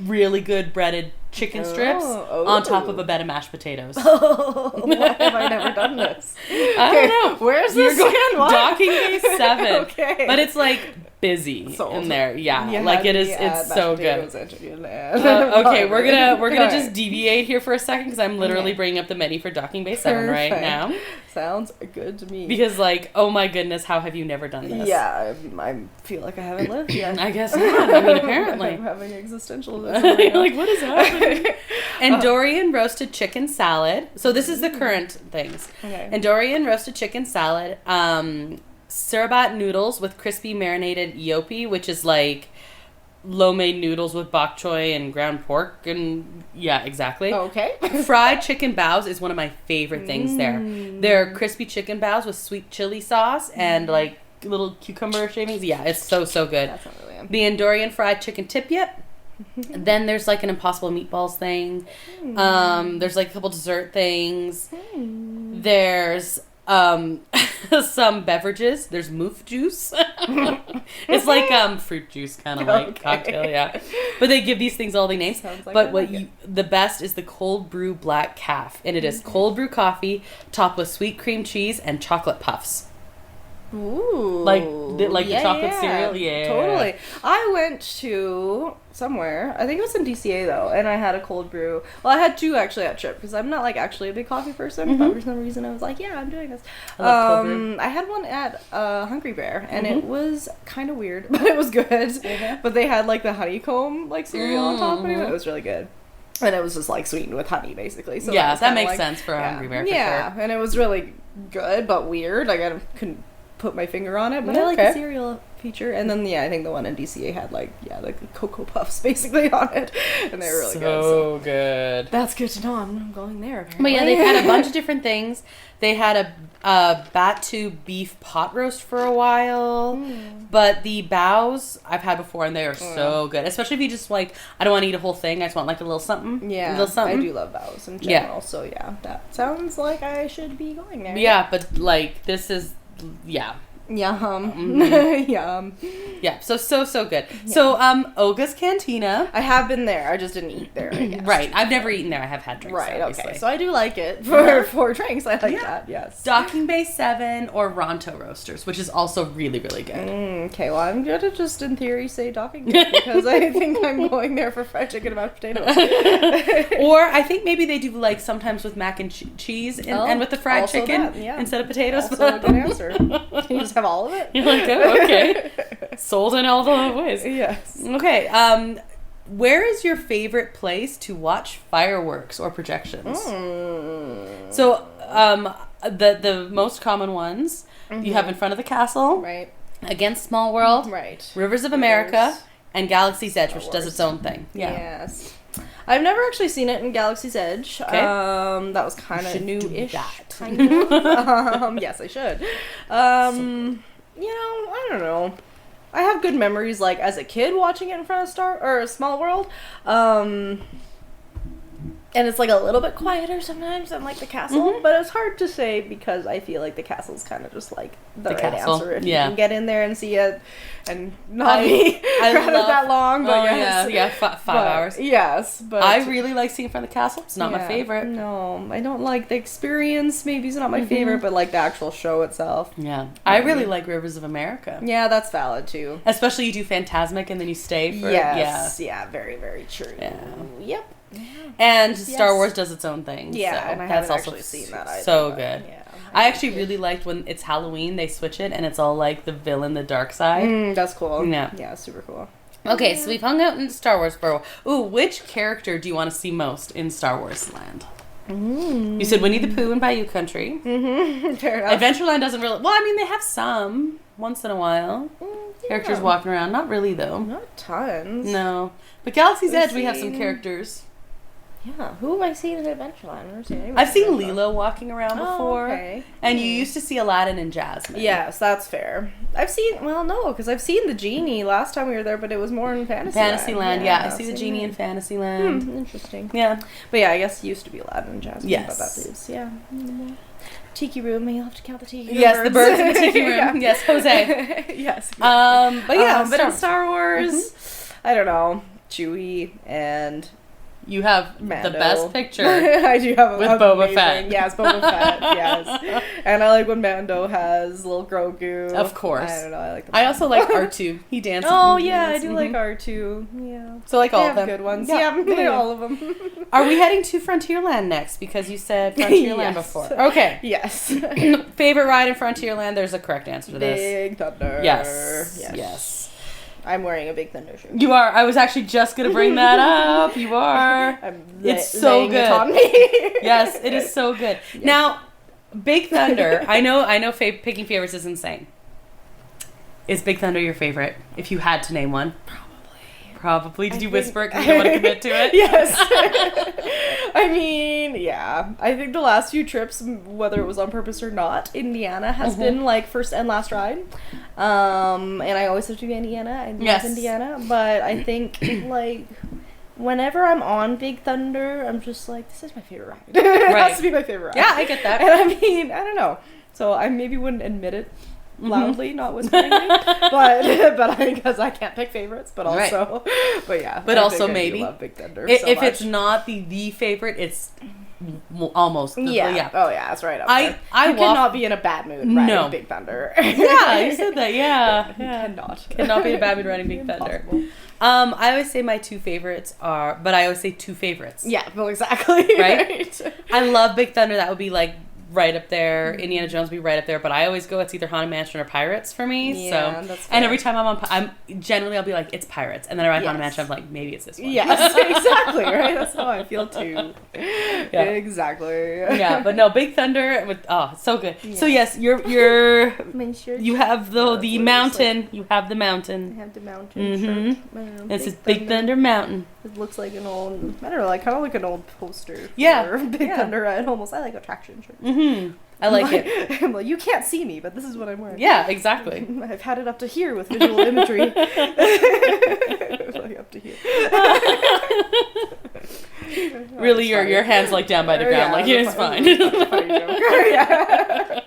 really good breaded chicken strips on top of a bed of mashed potatoes. Why have I never done this? I don't know. Where's this again? Docking Bay 7. Okay. But it's like busy in there. Yeah. Like it is. It's so good. Okay, we're gonna just deviate here for a second because I'm literally bringing up the menu for Docking Bay 7 right now. Sounds good to me. Because like, oh my goodness, how have you never done this? Yeah, I feel like I haven't lived yet. I guess not. I mean, apparently. I'm having existential. Like, what is happening? Andorian roasted chicken salad. So this is the current things. Okay. Andorian roasted chicken salad. Sirabat noodles with crispy marinated iopi, which is like lo mein noodles with bok choy and ground pork, and yeah, exactly. Okay. Fried chicken baos is one of my favorite things there. They're crispy chicken baos with sweet chili sauce and like little cucumber shavings. Yeah, it's so good. That's not really the Andorian fried chicken tip yip. Then there's like an Impossible Meatballs thing. There's like a couple dessert things. There's some beverages. There's moof juice. It's like fruit juice kind of like cocktail, yeah. But they give these things all the names. Like but the best is the cold brew black calf, and it is cold brew coffee topped with sweet cream cheese and chocolate puffs. Ooh. Like the chocolate cereal? Yeah. Totally. I went to somewhere, I think it was in DCA though, and I had a cold brew. Well, I had 2 actually at trip because I'm not like actually a big coffee person, but for some reason I was like, yeah, I'm doing this. I love cold brew. I had one at Hungry Bear, and it was kind of weird, but it was good. But they had like the honeycomb like cereal on top of it. It was really good. And it was just like sweetened with honey, basically. So yeah, that makes sense for a Hungry Bear. For sure. And it was really good, but weird. Like I couldn't put my finger on it, but I like the cereal feature. And then I think the one in DCA had like the Cocoa Puffs basically on it, and they were really good. So good. That's good to know. I'm going there. Apparently. But yeah, they've had a bunch of different things. They had a Batu beef pot roast for a while, but the baos I've had before, and they are so good. Especially if you just like, I don't want to eat a whole thing. I just want like a little something. Yeah, a little something. I do love baos in general. Yeah. So yeah, that sounds like I should be going there. Yeah, but like this is. Yeah, Yum. Yum. Yeah, so good. Yeah. So, Oga's Cantina. I have been there. I just didn't eat there, I guess. Right. I've never eaten there. I have had drinks. Right, obviously. Okay. So I do like it. For drinks, I like that, yes. Docking Bay 7 or Ronto Roasters, which is also really, really good. Okay, well, I'm going to just, in theory, say Docking Bay because I think I'm going there for fried chicken and mashed potatoes. Or I think maybe they do, like, sometimes with mac and cheese and with the fried chicken instead of potatoes. Also a good answer. Can you just have all of it? You're like, oh, okay. Sold in all the ways. Yes. Okay. Where is your favorite place to watch fireworks or projections? So, the most common ones you have in front of the castle, right? Against Small World, right? Rivers of America, and Galaxy's Edge, which does its own thing. Yeah. Yes. I've never actually seen it in Galaxy's Edge. Okay. That was kind of new-ish. Kind of. Yes, I should. You know, I don't know. I have good memories, like, as a kid watching it in front of Small World. And it's, like, a little bit quieter sometimes than, like, the castle. But it's hard to say because I feel like the castle's kind of just, like, the right answer. If you can get in there and see it and not be crowded that long. But yes. 5 hours. Yes. But I really like seeing it from the castle. It's not my favorite. No, I don't like the experience. Maybe it's not my favorite, but, like, the actual show itself. Yeah. I really like Rivers of America. Yeah, that's valid, too. Especially you do Phantasmic and then you stay for... Yes. Yeah, very, very true. Yeah. Yep. And Star Wars does its own thing. Yeah, so and I haven't actually seen that either. So good. Yeah, I actually really liked when it's Halloween, they switch it, and it's all like the villain, the dark side. That's cool. Yeah. Yeah, super cool. Okay, so we've hung out in Star Wars for a while. Ooh, which character do you want to see most in Star Wars land? You said Winnie the Pooh in Bayou Country. Fair enough. Adventureland doesn't really... Well, I mean, they have some, once in a while. Characters walking around. Not really, though. Not tons. No. But Galaxy's Edge, we have some characters. Yeah, who have I seen in Adventureland? I've never seen anyone. I've seen Lilo walking around before. Okay. And you used to see Aladdin and Jasmine. Yes, that's fair. I've seen, well, no, because I've seen the genie last time we were there, but it was more in Fantasyland. Yeah, I see the genie in Fantasyland. Interesting. Yeah. But yeah, I guess it used to be Aladdin and Jasmine. Yes. But that is, yeah. Tiki room, you'll have to count the tiki room. Yes, the birds in the tiki room. Yeah. Yes, Jose. Yes. But yeah, but in Star Wars, I don't know, Chewie and... You have Mando. The best picture. I do have with Boba Fett. Yes, Boba Fett. Yes, and I like when Mando has little Grogu. Of course. I don't know. I like. I also like R2. He dances. Oh yeah, I do like R2. Yeah. So like all of them. Good ones. Yeah, all of them. Are we heading to Frontierland next? Because you said Frontierland before. Okay. Yes. Favorite ride in Frontierland? There's a correct answer to this. Big Thunder. Yes. I'm wearing a Big Thunder shirt. You are. I was actually just going to bring that up. You are. It's so good. It on me. Yes, it is so good. Yes. Now, Big Thunder, I know picking favorites is insane. Is Big Thunder your favorite? If you had to name one. Probably. Did you whisper it because you don't want to commit to it? Yes. I mean, yeah. I think the last few trips, whether it was on purpose or not, Indiana has been like first and last ride. And I always have to be Indiana. I love Indiana. But I think like whenever I'm on Big Thunder, I'm just like, this is my favorite ride. It has to be my favorite ride. Yeah, I get that. And I mean, I don't know. So I maybe wouldn't admit it loudly, not whisperingly, but because I can't pick favorites, but also, but yeah, but also maybe love Big Thunder. If it's not the favorite, it's almost yeah. Oh yeah, that's right up there. I cannot be in a bad mood riding Big Thunder. Yeah, you said that. Yeah, cannot be in a bad mood riding Big Thunder. I always say my two favorites are, but I always say two favorites. Yeah, well, exactly. Right. I love Big Thunder. That would be like right up there. Indiana Jones would be right up there, but I always go, it's either Haunted Mansion or Pirates for me. Yeah, so that's fair. And every time I'll be like, it's Pirates, and then I ride Haunted Mansion, I'm like, maybe it's this one. Yes, exactly. Right, that's how I feel too. Yeah, exactly. Yeah, but no, Big Thunder with so good. Yeah. So yes, you're you have the mountain. You have the mountain. I have the mountain. Shirt. This is Big Thunder Mountain. It looks like an old, I don't know, like kind of like an old poster. Yeah, Big Thunder ride. Almost, I like attraction shirts. I like it. I'm like, you can't see me, but this is what I'm wearing. Yeah, exactly. I've had it up to here with visual imagery. Like up to here. Really, your hands like down by the ground, like it's fine. Yeah.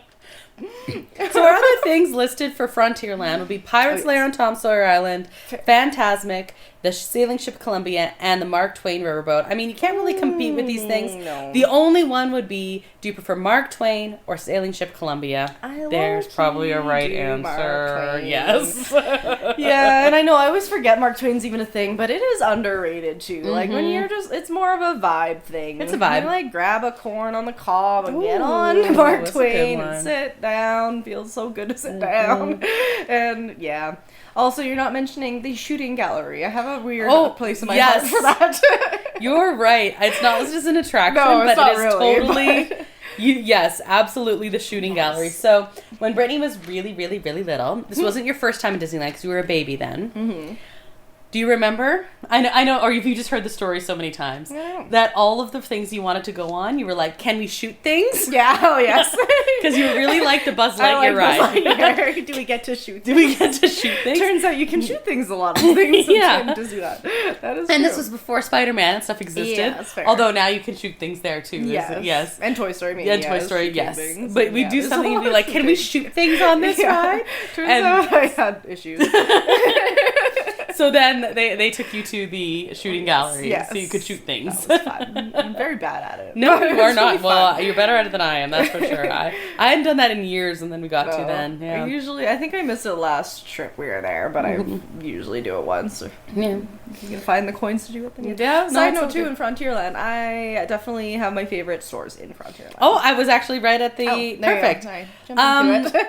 So So our other things listed for Frontierland would be Pirate's Lair on Tom Sawyer Island, Fantasmic, the Sailing Ship Columbia, and the Mark Twain Riverboat. I mean, you can't really compete with these things. No. The only one would be, do you prefer Mark Twain or Sailing Ship Columbia? There's probably a right answer. Yes. Yeah, and I know I always forget Mark Twain's even a thing, but it is underrated too. Like when you're just, it's more of a vibe thing. It's a vibe. You like grab a corn on the cob and get on Mark Twain and sit down. Feels so good to sit down. And yeah. Also, you're not mentioning the shooting gallery. I have a weird place in my heart for that. You're right. It's not listed as an attraction, but it is totally... Yes, absolutely the shooting gallery. So, when Brittany was really, really, really little, this wasn't your first time in Disneyland because you were a baby then. Mm-hmm. Do you remember? I know, or if you just heard the story so many times, that all of the things you wanted to go on, you were like, can we shoot things? Yeah, oh yes. Because you really liked the Buzz Lightyear ride. Do we get to shoot things? Do we get to shoot things? Turns out you can shoot things a lot of things. Yeah. To do that. That is and true. This was before Spider-Man and stuff existed. Yeah, that's fair. Although now you can shoot things there too. Yes. And Toy Story maybe. Yeah, Toy Story, yes. Things. But we do something and be like, can we shoot things on this ride? Turns out I had issues. So then they took you to the shooting gallery so you could shoot things. That was fun. I'm very bad at it. No, you are not. Really well, you're better at it than I am, that's for sure. I hadn't done that in years, and then we got to then. Yeah. I think I missed it last trip we were there, but I usually do it once. Yeah. You can find the coins to do it. Yeah. Side note too, in Frontierland, I definitely have my favorite stores in Frontierland. Oh, I was actually right at the perfect.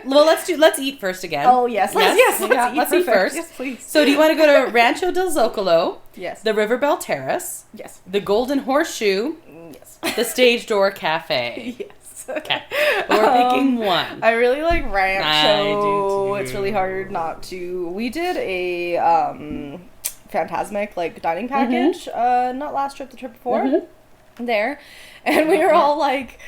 Well, let's eat first again. Oh yes, let's eat first. Yes, please. So, do you want to go to Rancho del Zocalo? Yes. The Riverbell Terrace? Yes. The Golden Horseshoe? Yes. The Stage Door Cafe? Yes. Okay. We're picking one. I really like Rancho. I do too. It's really hard not to. We did a Fantasmic dining package not last trip, the trip before there, and we were all like,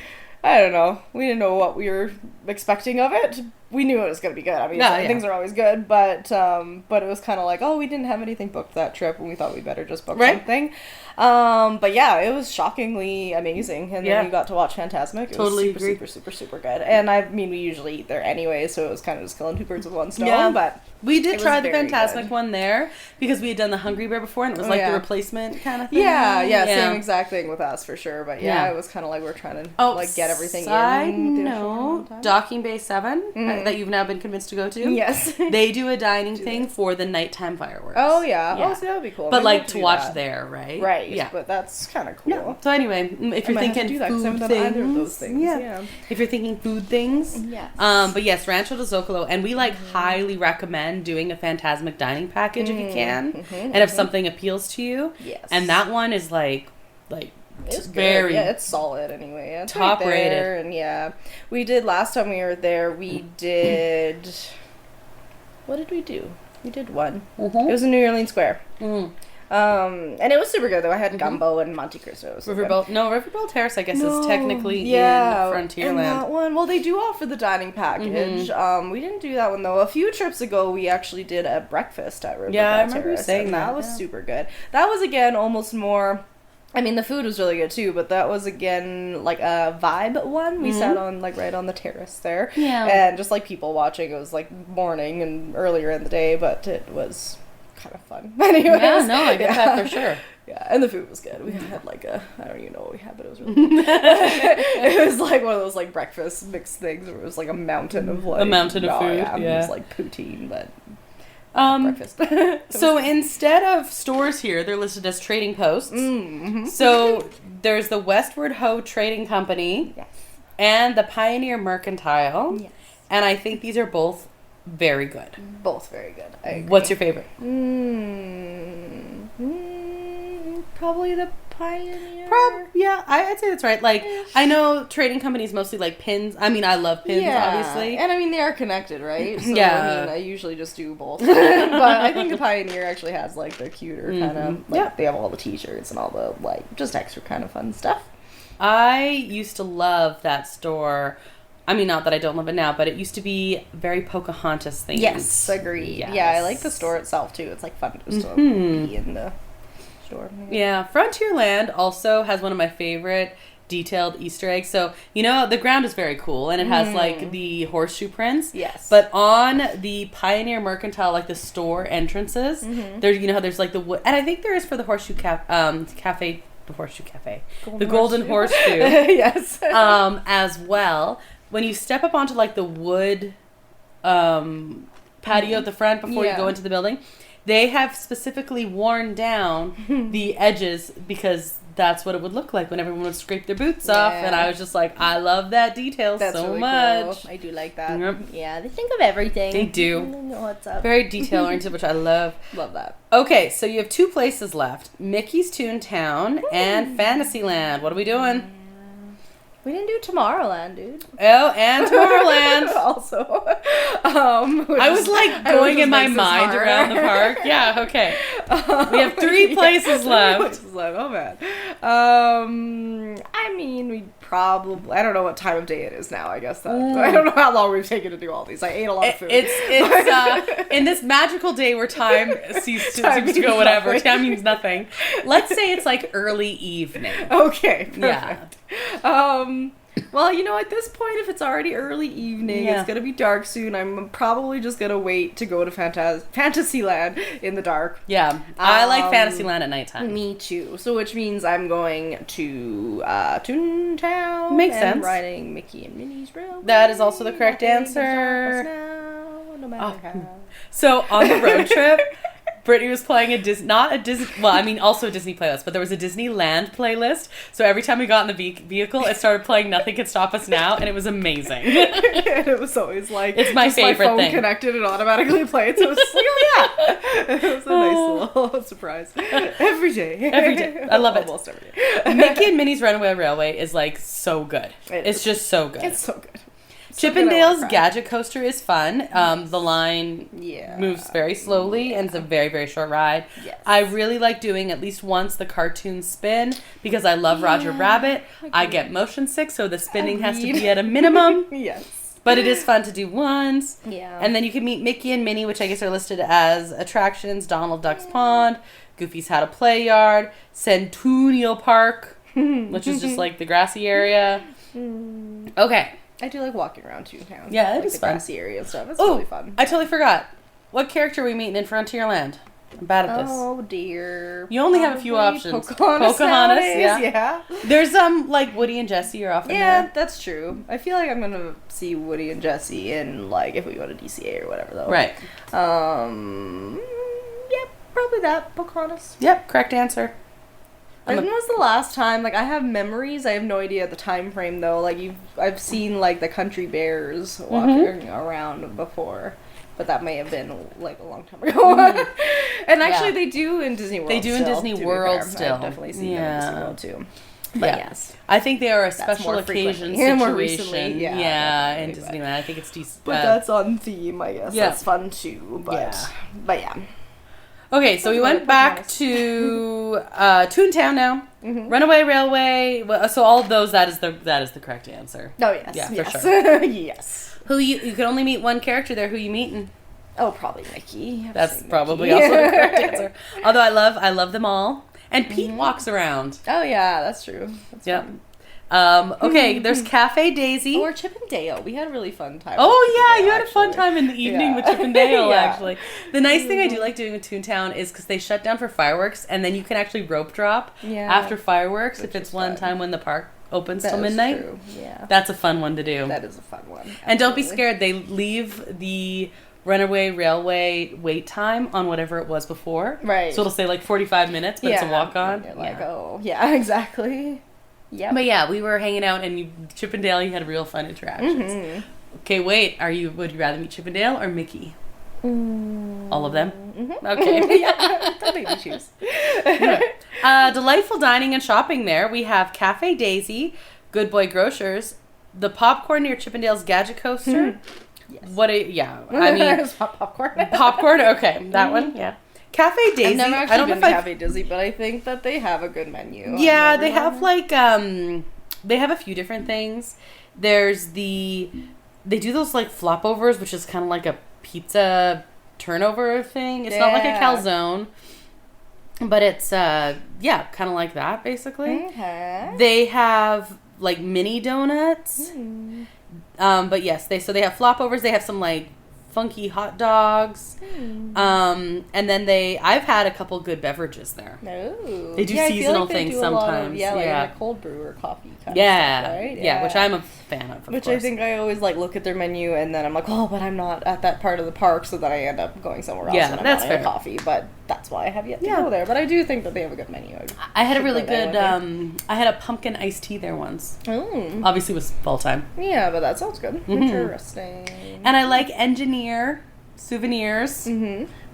I don't know, we didn't know what we were expecting of it. We knew it was going to be good. I mean, things are always good, but it was kind of like, we didn't have anything booked that trip, and we thought we'd better just book something. But yeah, it was shockingly amazing, and then we got to watch Fantasmic. It was super good. And I mean, we usually eat there anyway, so it was kind of just killing two birds with one stone. Yeah, but we did try the Fantasmic one there because we had done the Hungry Bear before, and it was the replacement kind of thing. Yeah, same exact thing with us for sure. But it was kind of like we're trying to get everything in. No, Docking Bay 7 that you've now been convinced to go to. Yes, they do a dining thing for the nighttime fireworks. Oh yeah. Oh, so that would be cool. But to watch there, right? Right. Yeah, but that's kind of cool. Yeah. So anyway, if you're thinking food things, either of those things, if you're thinking food things, but yes, Rancho del Zocalo, and we highly recommend doing a Fantasmic dining package if you can, and if something appeals to you. Yes. And that one is it's very it's solid anyway. It's top rated. And we did last time we were there. We did. What did we do? We did one. It was in New Orleans Square. And it was super good though. I had gumbo and Monte Cristo. Riverbell Terrace, I guess, is technically in Frontierland. And that one, well, they do offer the dining package. We didn't do that one though. A few trips ago, we actually did a breakfast at Riverbell Terrace. Yeah, I remember you saying that was super good. That was again almost more. I mean, the food was really good too, but that was again a vibe one. We sat on right on the terrace there, and just people watching. It was morning and earlier in the day, but it was kind of fun. Anyways, yeah, no, I get that for sure. Yeah, and the food was good. We had I don't even know what we had, but it was really good. It was one of those breakfast mixed things where it was a mountain of a mountain of food. Yeah, it was poutine, but breakfast. So instead of stores here, they're listed as trading posts. So there's the Westward Ho Trading Company and the Pioneer Mercantile. Yes. And I think these are both very good. Both very good. I agree. What's your favorite? Probably the Pioneer. I'd say that's right. I know trading companies mostly pins. I mean, I love pins, obviously. And I mean, they are connected, right? So, I mean, I usually just do both. But I think the Pioneer actually has the cuter kind of, they have all the t-shirts and all the, just extra kind of fun stuff. I used to love that store. I mean, not that I don't love it now, but it used to be very Pocahontas themed. Yes, agreed. Yes. Yeah, I like the store itself, too. It's, fun just to be in the store. Yeah, Frontierland also has one of my favorite detailed Easter eggs. So, the ground is very cool, and it has, like, the horseshoe prints. Yes. But on the Pioneer Mercantile, like, the store entrances, there, how there's, like, the wood, and I think there is for the Horseshoe Cafe, the Horseshoe Cafe. The Golden Horseshoe. Yes. As well. When you step up onto, like, the wood patio at the front before you go into the building, they have specifically worn down the edges because that's what it would look like when everyone would scrape their boots off. And I was just like, I love that detail so really much. Cool. I do like that. Yep. Yeah, they think of everything. They do. They know what's up. Very detail oriented, which I love. Love that. Okay, so you have 2 places left. Mickey's Toontown and Fantasyland. What are we doing? We didn't do Tomorrowland, dude. Oh, and Tomorrowland. Also. I was like going in my mind around the park. Yeah, okay. We have 3 places left. Oh, man. I mean, we probably... I don't know what time of day it is now, I guess. I don't know how long we've taken to do all these. I ate a lot of food. It's in this magical day where time seems to go whatever. Time means nothing. Let's say it's like early evening. Okay, perfect. Yeah. Well, at this point, if it's already early evening, it's going to be dark soon. I'm probably just going to wait to go to Fantasyland in the dark. Yeah. I like Fantasyland at nighttime. Me too. So, which means I'm going to Toontown. Makes sense. Riding Mickey and Minnie's Railway. That is also the correct answer. No matter how. So, on the road trip... Brittany was playing also a Disney playlist, but there was a Disneyland playlist. So every time we got in the vehicle, it started playing Nothing Can Stop Us Now, and it was amazing. And it was always like... It's my favorite my phone thing. Connected and automatically played, so it was just like, oh yeah! It was a nice little surprise. Every day. Every day. I love it. Almost every day. Mickey and Minnie's Runaway Railway is like so good. It's just so good. It's so good. Chippendale's Gadget Coaster is fun. The line moves very slowly and it's a very, very short ride. Yes. I really like doing at least once the cartoon spin because I love Roger Rabbit. I get motion sick, so the spinning has to be at a minimum. Yes. But it is fun to do once. Yeah. And then you can meet Mickey and Minnie, which I guess are listed as attractions. Donald Duck's Pond, Goofy's How to Play Yard, Centennial Park, which is just like the grassy area. Okay. I do like walking around Toontown. Yeah, it is the fun. grassy area and stuff. It's really fun. I totally forgot. What character are we meeting in Frontierland? I'm bad at this. Oh dear. You only have a few options. Pocahontas yeah. There's like Woody and Jesse are often there. That's true. I feel like I'm gonna see Woody and Jesse in like if we go to DCA or whatever though. Right. Yep, probably that. Pocahontas. Yep, correct answer. When was the last time? Like, I have memories. I have no idea the time frame though. Like, I've seen like the country bears walking around before, but that may have been like a long time ago. And actually, they do in Disney World. They do in Disney World still. I've definitely seen them in Disney World too. But yes, I think they are a special occasion situation. More recently, in Disneyland. I think it's decent. But that's on theme, I guess. Yeah. That's fun too. But yeah. Okay, so we went back to Toontown now. Runaway Railway. So all of those, that is the correct answer. Oh yes, yeah, for sure. Yes. Who you can only meet one character there. Who you meeting? Oh, probably Mickey. That's probably also the correct answer. Although I love them all. And Pete walks around. Oh yeah, that's true. That's fun. Okay, there's Cafe Daisy. Or Chip and Dale. We had a really fun time. Oh yeah, you had a fun time in the evening with Chip and Dale, actually. The nice thing I do like doing with Toontown is because they shut down for fireworks, and then you can actually rope drop after fireworks if it's one time when the park opens till midnight. True. Yeah. That's a fun one to do. That is a fun one. Absolutely. And don't be scared. They leave the Runaway Railway wait time on whatever it was before. Right. So it'll say like 45 minutes, but it's a walk-on. You're like, oh, yeah, exactly. Yeah. But yeah, we were hanging out and Chip and Dale, you had real fun interactions. Okay, wait. Would you rather meet Chip and Dale or Mickey? All of them? Okay. Yeah. Don't make me choose. Delightful dining and shopping there. We have Cafe Daisy, Good Boy Grocers, the popcorn near Chip and Dale's Gadget Coaster. Yes. I mean popcorn. Popcorn. Okay, that one. Yeah. Cafe Daisy. I've never actually been to Cafe Daisy, but I think that they have a good menu. Yeah, they have like they have a few different things. They do those like flopovers, which is kind of like a pizza turnover thing. It's not like a calzone. But it's, kind of like that, basically. Okay. They have, like, mini donuts. But yes, they have flopovers. They have some, like, funky hot dogs. And then I've had a couple good beverages there. Oh. They do seasonal things sometimes. Like a cold brew or coffee kind of stuff, right? Yeah, which I'm a fan of Which course. I think I always, like, look at their menu and then I'm like, oh, but I'm not at that part of the park, so then I end up going somewhere else and I'm that's wanting fair. a coffee. But that's why I have yet to go there. But I do think that they have a good menu. I had a really good, I had a pumpkin iced tea there once. Oh. Obviously it was fall time. Yeah, but that sounds good. Interesting. And I like Engineer Souvenirs,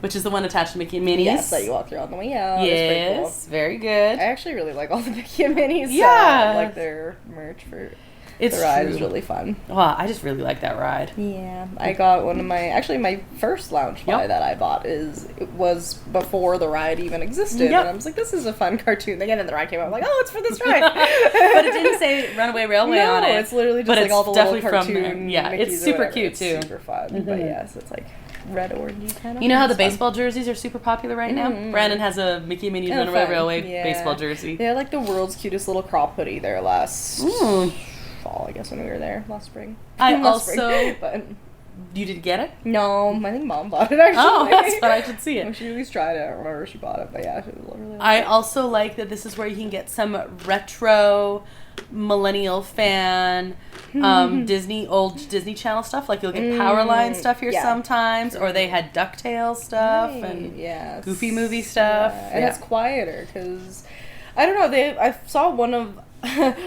which is the one attached to Mickey and Minnie's. Yes, that you walk through on the way out. Yes, That's pretty cool. very good. I actually really like all the Mickey and Minnie's. Yeah. Like their merch for the ride is really fun. Wow, I just really like that ride. Yeah, I got one of my first lounge fly that I bought was before the ride even existed. And I was like, this is a fun cartoon thing. And then the ride came out. I'm like, oh, it's for this ride. But it didn't say Runaway Railway on it. No, it's literally just like all the little cartoon. Yeah, Mickeys it's super cute it's too. Super fun. But yes, it's like red orangey kind of. You know how the baseball jerseys are super popular right now? Brandon has a Mickey and Minnie's Runaway Railway baseball jersey. They had like the world's cutest little crop hoodie there last fall, I guess, when we were there last spring. But you did get it? No, I think Mom bought it actually. Oh, that's fun. I should see it. Well, she at least tried it. I don't remember if she bought it, but yeah, she was really. I also like that this is where you can get some retro millennial fan old Disney Channel stuff. Like you'll get Powerline stuff here sometimes, or they had DuckTales stuff and Goofy movie stuff. Yeah. And it's quieter because I don't know. I saw one of.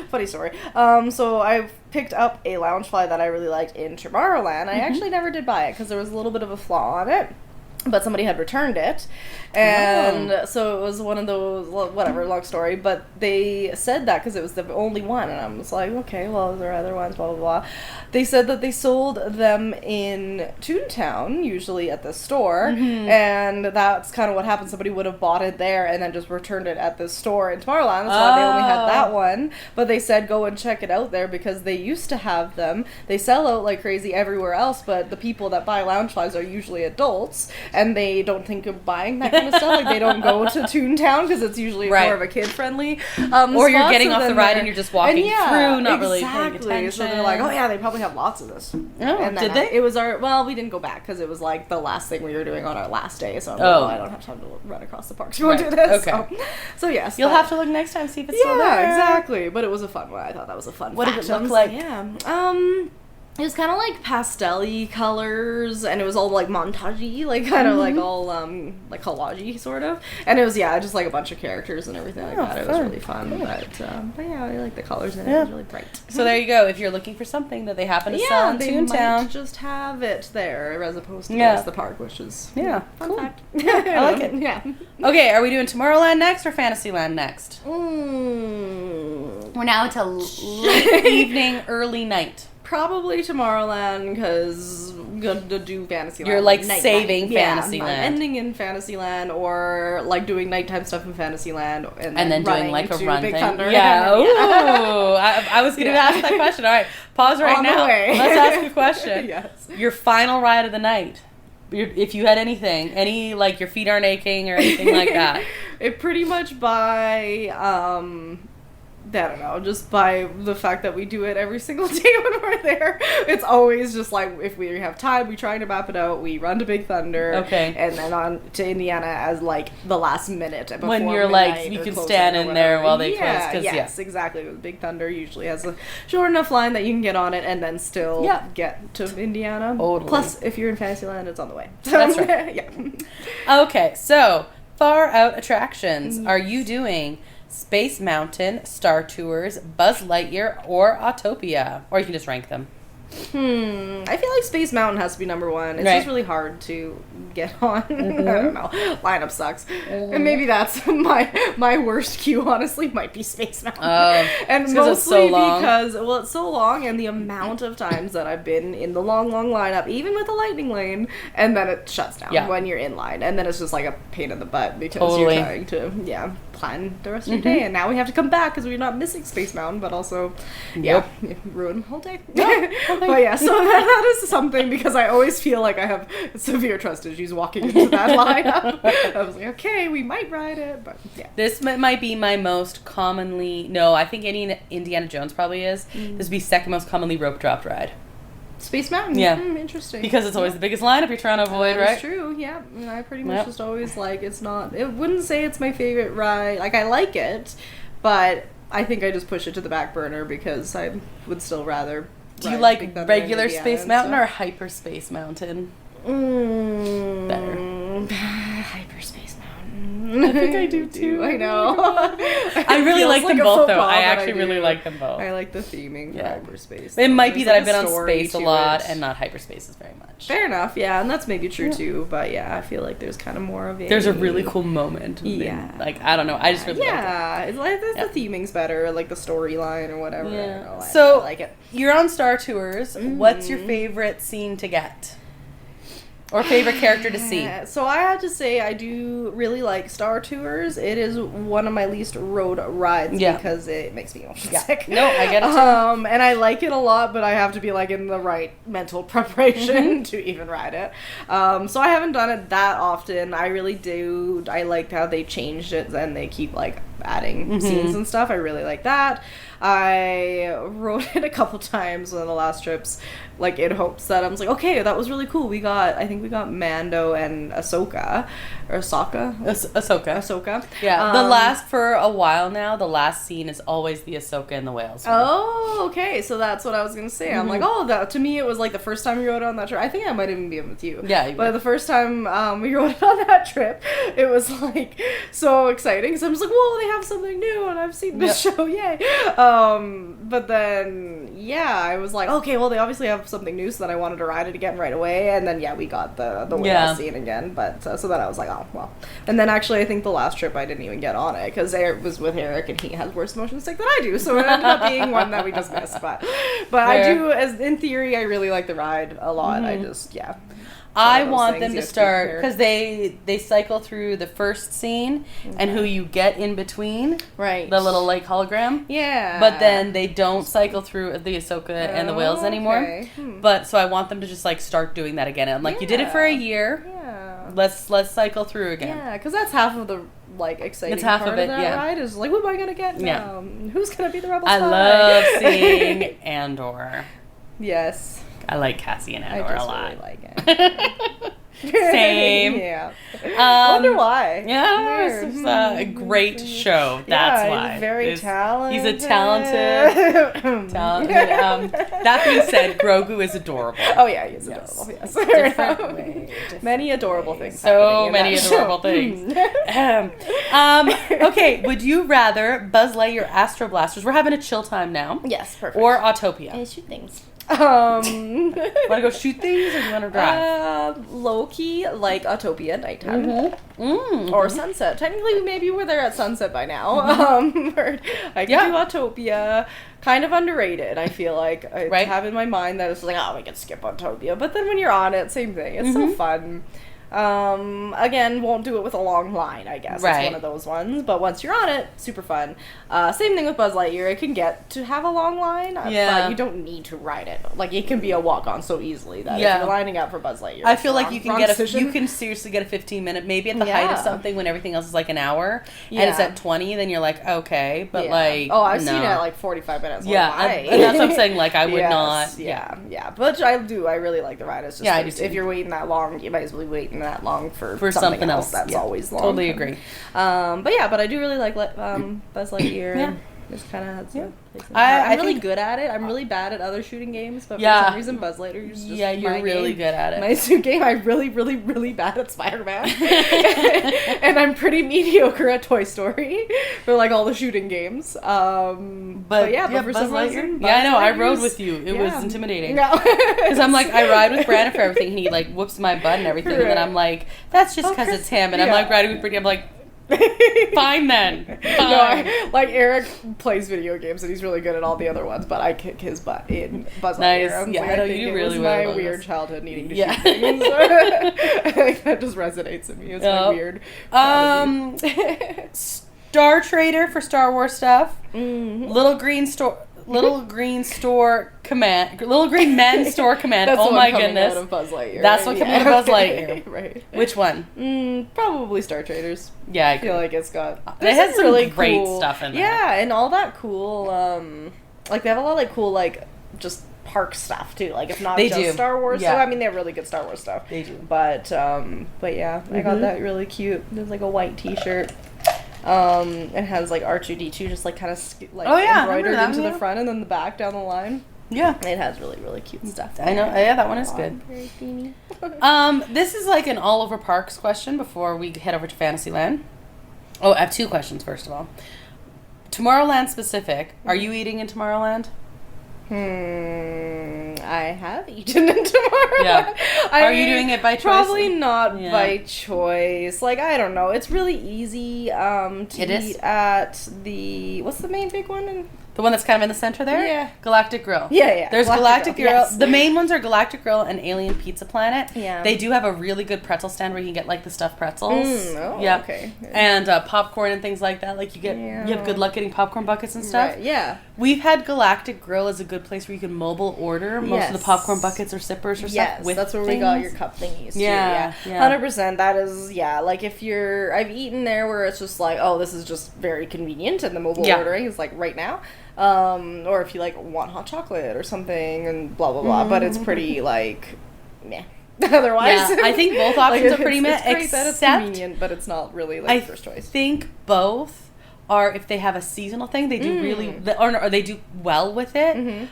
Funny story. So I picked up a Loungefly that I really liked in Tomorrowland. I actually never did buy it because there was a little bit of a flaw on it. But somebody had returned it, and so it was one of those, whatever, long story, but they said that because it was the only one, and I was like, okay, well, there are other ones, blah, blah, blah. They said that they sold them in Toontown, usually at the store, and that's kind of what happened. Somebody would have bought it there and then just returned it at the store in Tomorrowland. That's why they only had that one, but they said go and check it out there because they used to have them. They sell out like crazy everywhere else, but the people that buy Loungeflies are usually adults, and they don't think of buying that kind of stuff. Like, they don't go to Toontown because it's usually more of a kid-friendly or you're getting off the ride and you're just walking through, not really paying attention. So they're like, oh yeah, they probably have lots of this. Oh, did they? It was we didn't go back because it was like the last thing we were doing on our last day. So I'm like, well, I don't have time to run across the park to go do this. Okay. So yes. You'll have to look next time, see if it's still there. Yeah, exactly. But it was a fun one. I thought that was a fun What did it look like? It was kind of like pastel-y colors, and it was all like montage-y, like kind of like all like collage-y sort of. And it was just like a bunch of characters and everything like that. It was really fun. Cool. But yeah, I like the colors in it. It was really bright. So there you go. If you're looking for something that they happen to sell in Toontown, might just have it there as opposed to the park, which is fun fact. I like it. Yeah. Okay, are we doing Tomorrowland next or Fantasyland next? We're now into late evening, early night. Probably Tomorrowland because I'm gonna do Fantasyland. You're like saving Fantasyland. I'm ending in Fantasyland or like doing nighttime stuff in Fantasyland and then doing like a run Big thing. Thunder. Yeah. Ooh. I was gonna ask that question. All right, pause right now. Let's ask a question. Yes. Your final ride of the night. If you had anything, like your feet aren't aching or anything like that. It pretty much by I don't know, just by the fact that we do it every single day when we're there. It's always just like, if we have time, we try to map it out, we run to Big Thunder, and then on to Indiana as like the last minute before when you're like, you can stand in there while they close. Yes, exactly. Big Thunder usually has a short enough line that you can get on it and then still get to Indiana. Totally. Plus, if you're in Fantasyland, it's on the way. So, that's right. Okay, so far out attractions. Are you doing Space Mountain, Star Tours, Buzz Lightyear, or Autopia? Or you can just rank them. I feel like Space Mountain has to be number one. It's just really hard to get on. I don't know. Lineup sucks. And maybe that's my worst queue, honestly, might be Space Mountain. And mostly it's so because, it's so long, and the amount of times that I've been in the long lineup, even with the lightning lane, and then it shuts down when you're in line. And then it's just like a pain in the butt because you're trying to, plan the rest of your day. And now we have to come back because we're not missing Space Mountain, but also, ruin the whole day. But yeah, so that is something, because I always feel like I have severe trust issues walking into that lineup. I was like, okay, we might ride it, but yeah. This might be my most commonly, no, I think Indiana Jones probably is. This would be second most commonly rope dropped ride. Space Mountain? Yeah. Interesting. Because it's always the biggest lineup you're trying to avoid, right? That's true, yeah. I pretty much just always it wouldn't say it's my favorite ride. Like, I like it, but I think I just push it to the back burner because I would still rather. Do you like regular Space Mountain or Hyperspace Mountain? Better. Hyperspace Mountain. I think I do too. I know. I really like them both though. I actually really like them both. I like the theming for hyperspace. It might be that I've been on space a lot and not hyperspaces very much. Fair enough, yeah, and that's maybe true too. But yeah, I feel like there's kind of more of a. There's a really cool moment. Yeah. Like, I don't know. I just really like it. Yeah, it's like the theming's better, like the storyline or whatever. Yeah. I like it. You're on Star Tours. What's your favorite scene to get? Or favorite character to see? So I have to say I do really like Star Tours. It is one of my least road rides because it makes me sick. No, I get it too. And I like it a lot, but I have to be like in the right mental preparation to even ride it. So I haven't done it that often. I really do. I like how they changed it and they keep like adding scenes and stuff. I really like that. I rode it a couple times on the last trips, like in hopes that I was like, okay, that was really cool. I think we got Mando and Ahsoka. Yeah, the last, for a while now, the last scene is always the Ahsoka and the whales. Oh, okay, so that's what I was going to say. I'm like, to me it was like the first time we rode on that trip. I think I might even be with you. Yeah. But the first time we rode on that trip, it was like so exciting. So I'm just like, whoa, they have something new and I've seen this show, yay. But then, I was like, okay, well, they obviously have something new, so then I wanted to ride it again right away, and then, we got the whale scene again, but, so then I was like, oh, well. And then, actually, I think the last trip I didn't even get on it, because Eric was with Eric, and he has worse motion sick than I do, so it ended up being one that we just missed, but I do, in theory, I really like the ride a lot, I just, I want them to start, because they cycle through the first scene and who you get in between. Right. The little, like, hologram. Yeah. But then they don't cycle through the Ahsoka and the whales anymore. But, so I want them to just, like, start doing that again. And, like, you did it for a year. Yeah. Let's cycle through again. Yeah, because that's half of the, like, exciting it's half part of it, that ride is, like, what am I going to get now? Who's going to be the rebel spy? I love seeing Andor. Yes. I like Cassian Andor a lot. I just really like it. Same. Yeah. Wonder why. Yeah, it's a great show. That's why. He's very talented. He's a talented. That being said, Grogu is adorable. Oh yeah, he's adorable. Yes. Different way. Many adorable things. So many adorable things. Okay, would you rather Buzz Lightyear Astro Blasters? We're having a chill time now. Yes, perfect. Or Autopia. Shoot things. Want to go shoot things, or do you want to drive? Low key, like Autopia nighttime or sunset. Technically, maybe we're there at sunset by now. I can do Autopia. Kind of underrated. I feel like I have in my mind that it's like, oh, we can skip Autopia, but then when you're on it, same thing. It's so fun. Again, won't do it with a long line, I guess. It's one of those ones. But once you're on it, super fun. Same thing with Buzz Lightyear. It can get to have a long line, but you don't need to ride it. Like, it can be a walk-on so easily that if you're lining up for Buzz Lightyear. I feel like you can seriously get a 15-minute, maybe at the height of something when everything else is like an hour, and it's at 20, then you're like, okay, but like, I've seen it at like 45 minutes. And that's what I'm saying, like, I would not. But I really like the ride. It's just, if you're waiting that long, you might as well be waiting that long for something else that's always long. Totally agree. But I do really like Buzz Lightyear. Yeah. Just kind of I'm really good at it. I'm really bad at other shooting games, but for some reason Buzz Lightyear is just you're really good at it. My suit game, I'm really, really, really bad at Spider-Man. And I'm pretty mediocre at Toy Story for like all the shooting games. But for some reason, I know, I rode with you. It was intimidating. Because I'm like, I ride with Brandon for everything, and he like whoops my butt and everything, and then I'm like, that's just because it's him. And I'm like riding with Brittany, I'm like, fine then. Fine. No, Eric plays video games and he's really good at all the other ones, but I kick his butt in Buzz Lightyear. I know you really will. My weird childhood needing to shoot things. I think that just resonates in me. It's my weird. Star Trader for Star Wars stuff. Little Green little green store command, little green men store command. That's oh my goodness, out of Buzz Lightyear, that's what coming out of Buzz Lightyear. Right. Which one? Probably Star Traders. Yeah, I feel like it's got. It has some really great stuff in there. Yeah, and all that cool. Like they have a lot of like cool like just park stuff too. Like it's not just Star Wars stuff. I mean, they have really good Star Wars stuff. They do. But yeah, I got that really cute. There's like a white T-shirt. It has like R2D2 just like kind of embroidered into the front and then the back down the line. Yeah, it has really really cute stuff. I know. Yeah, that one is good. Very teeny. This is like an all over parks question before we head over to Fantasyland. Oh, I have 2 questions. First of all, Tomorrowland specific. Are you eating in Tomorrowland? I have eaten in Tomorrowland. Yeah. Are you doing it by choice? Probably not by choice. Like, I don't know. It's really easy to eat at the... What's the main big one? The one that's kind of in the center there? Yeah. Grill. Yeah. There's Galactic Grill. Yes. The main ones are Galactic Grill and Alien Pizza Planet. Yeah. They do have a really good pretzel stand where you can get, like, the stuffed pretzels. Okay. And popcorn and things like that. Like, you have good luck getting popcorn buckets and stuff. Right. Yeah. We've had Galactic Grill as a good place where you can mobile order most of the popcorn buckets or sippers or stuff with that's where we got your cup thingies, too. Yeah. 100%. That is, like, if you're... I've eaten there where it's just like, oh, this is just very convenient, and the mobile ordering is, like, right now. Or if you like want hot chocolate or something and blah blah blah, but it's pretty like meh. Otherwise, I think both options are pretty meh. It's great that it's convenient, but but really like first choice. I think both are, if they have a seasonal thing, they do really or they do well with it.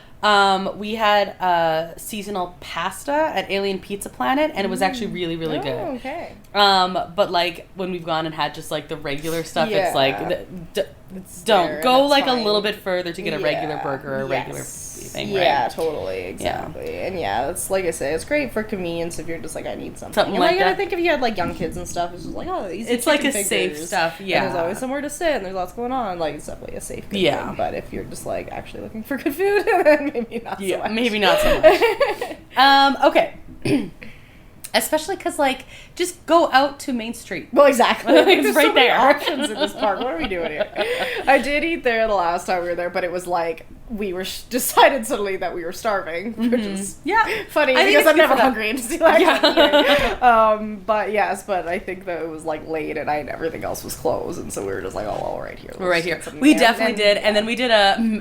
We had seasonal pasta at Alien Pizza Planet, and it was actually really really good. Okay. But like when we've gone and had just like the regular stuff, it's like don't go like a little bit further to get a regular burger or a regular thing. Right? Yeah, totally, exactly. And it's like I say, it's great for convenience if you're just like I need something and like that. I think if you had like young kids and stuff, it's just like it's like a safe stuff. Yeah, and there's always somewhere to sit and there's lots going on. Like it's definitely a safe good thing. But if you're just like actually looking for good food, then maybe not. So much. Maybe not so much. Okay. Especially because, like, just go out to Main Street. Well, exactly. It's right there. Options in this park. What are we doing here? I did eat there the last time we were there, but it was like we were decided suddenly that we were starving, which is funny because I'm never hungry in Disneyland. But I think that it was like late and everything else was closed, and so we were just like, oh, well, right here. We're right here. We definitely did, and then we did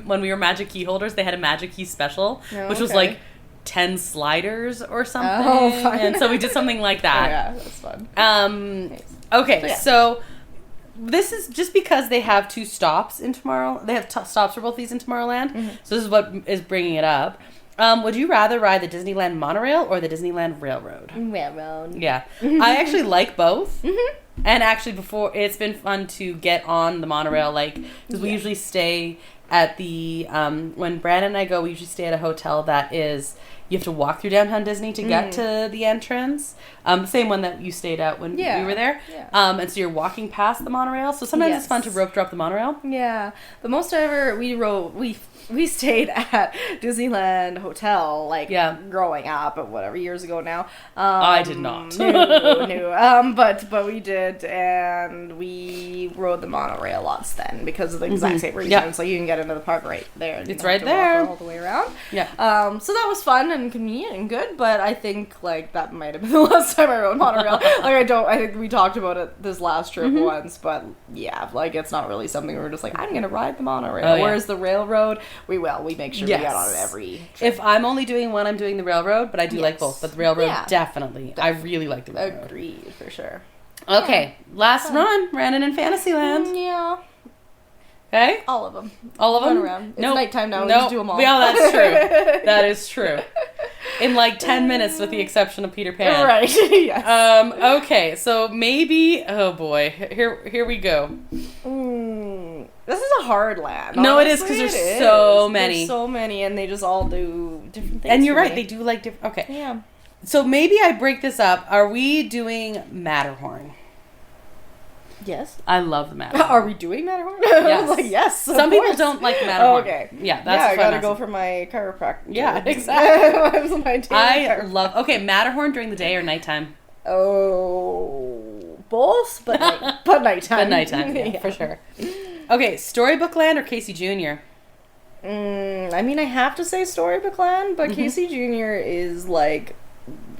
when we were Magic Key holders, they had a Magic Key special, which was like 10 sliders or something. Oh, fun. And so we did something like that. Oh, yeah, that's fun. Nice. Okay, so this is just because they have 2 stops in Tomorrow. They have stops for both these in Tomorrowland. So this is what is bringing it up. Would you rather ride the Disneyland monorail or the Disneyland Railroad? Railroad. Yeah. I actually like both. And actually before, it's been fun to get on the monorail, like, because we usually stay at the, when Brandon and I go, we usually stay at a hotel that is, you have to walk through downtown Disney to get to the entrance. The same one that you stayed at when we were there. Yeah. And so you're walking past the monorail. So sometimes it's fun to rope drop the monorail. Yeah. The most I ever, we stayed at Disneyland Hotel, like, growing up, or whatever, years ago now. I did not. No. But we did, and we rode the monorail lots then, because of the exact same reason. So you can get into the park right there. It's right there. Walk all the way around. Yeah. So that was fun and convenient and good, but I think, like, that might have been the last time I rode monorail. I think we talked about it this last trip once, but yeah, like, it's not really something we're just like, I'm going to ride the monorail. Whereas the railroad, we make sure we get on it every trip. If I'm only doing one, I'm doing the railroad, but I do like both. But the railroad, definitely. I really like the railroad. Agreed, for sure. Okay, last run, Brandon in Fantasyland. Yeah. Okay? All of them. All of them? Run around. It's nighttime now. We just do them all. Yeah, that's true. That is true. In like 10 minutes, with the exception of Peter Pan. Right. Yes. Okay, so maybe. Oh boy, here we go. This is a hard land. No, honestly, it is, because there's so many. There's so many, and they just all do different things. And you're right, they do like different. Okay. Yeah. So maybe I break this up. Are we doing Matterhorn? Yes. I love the Matterhorn. Are we doing Matterhorn? Yes. Like, yes. Some people don't like the Matterhorn. Okay. Yeah, that's I gotta go for my chiropractor. Yeah, exactly. Okay, Matterhorn during the day or nighttime? Oh, both, but nighttime. But nighttime, yeah, for sure. Okay, Storybook Land or Casey Jr.? I mean, I have to say Storybook Land, but Casey Jr. is like,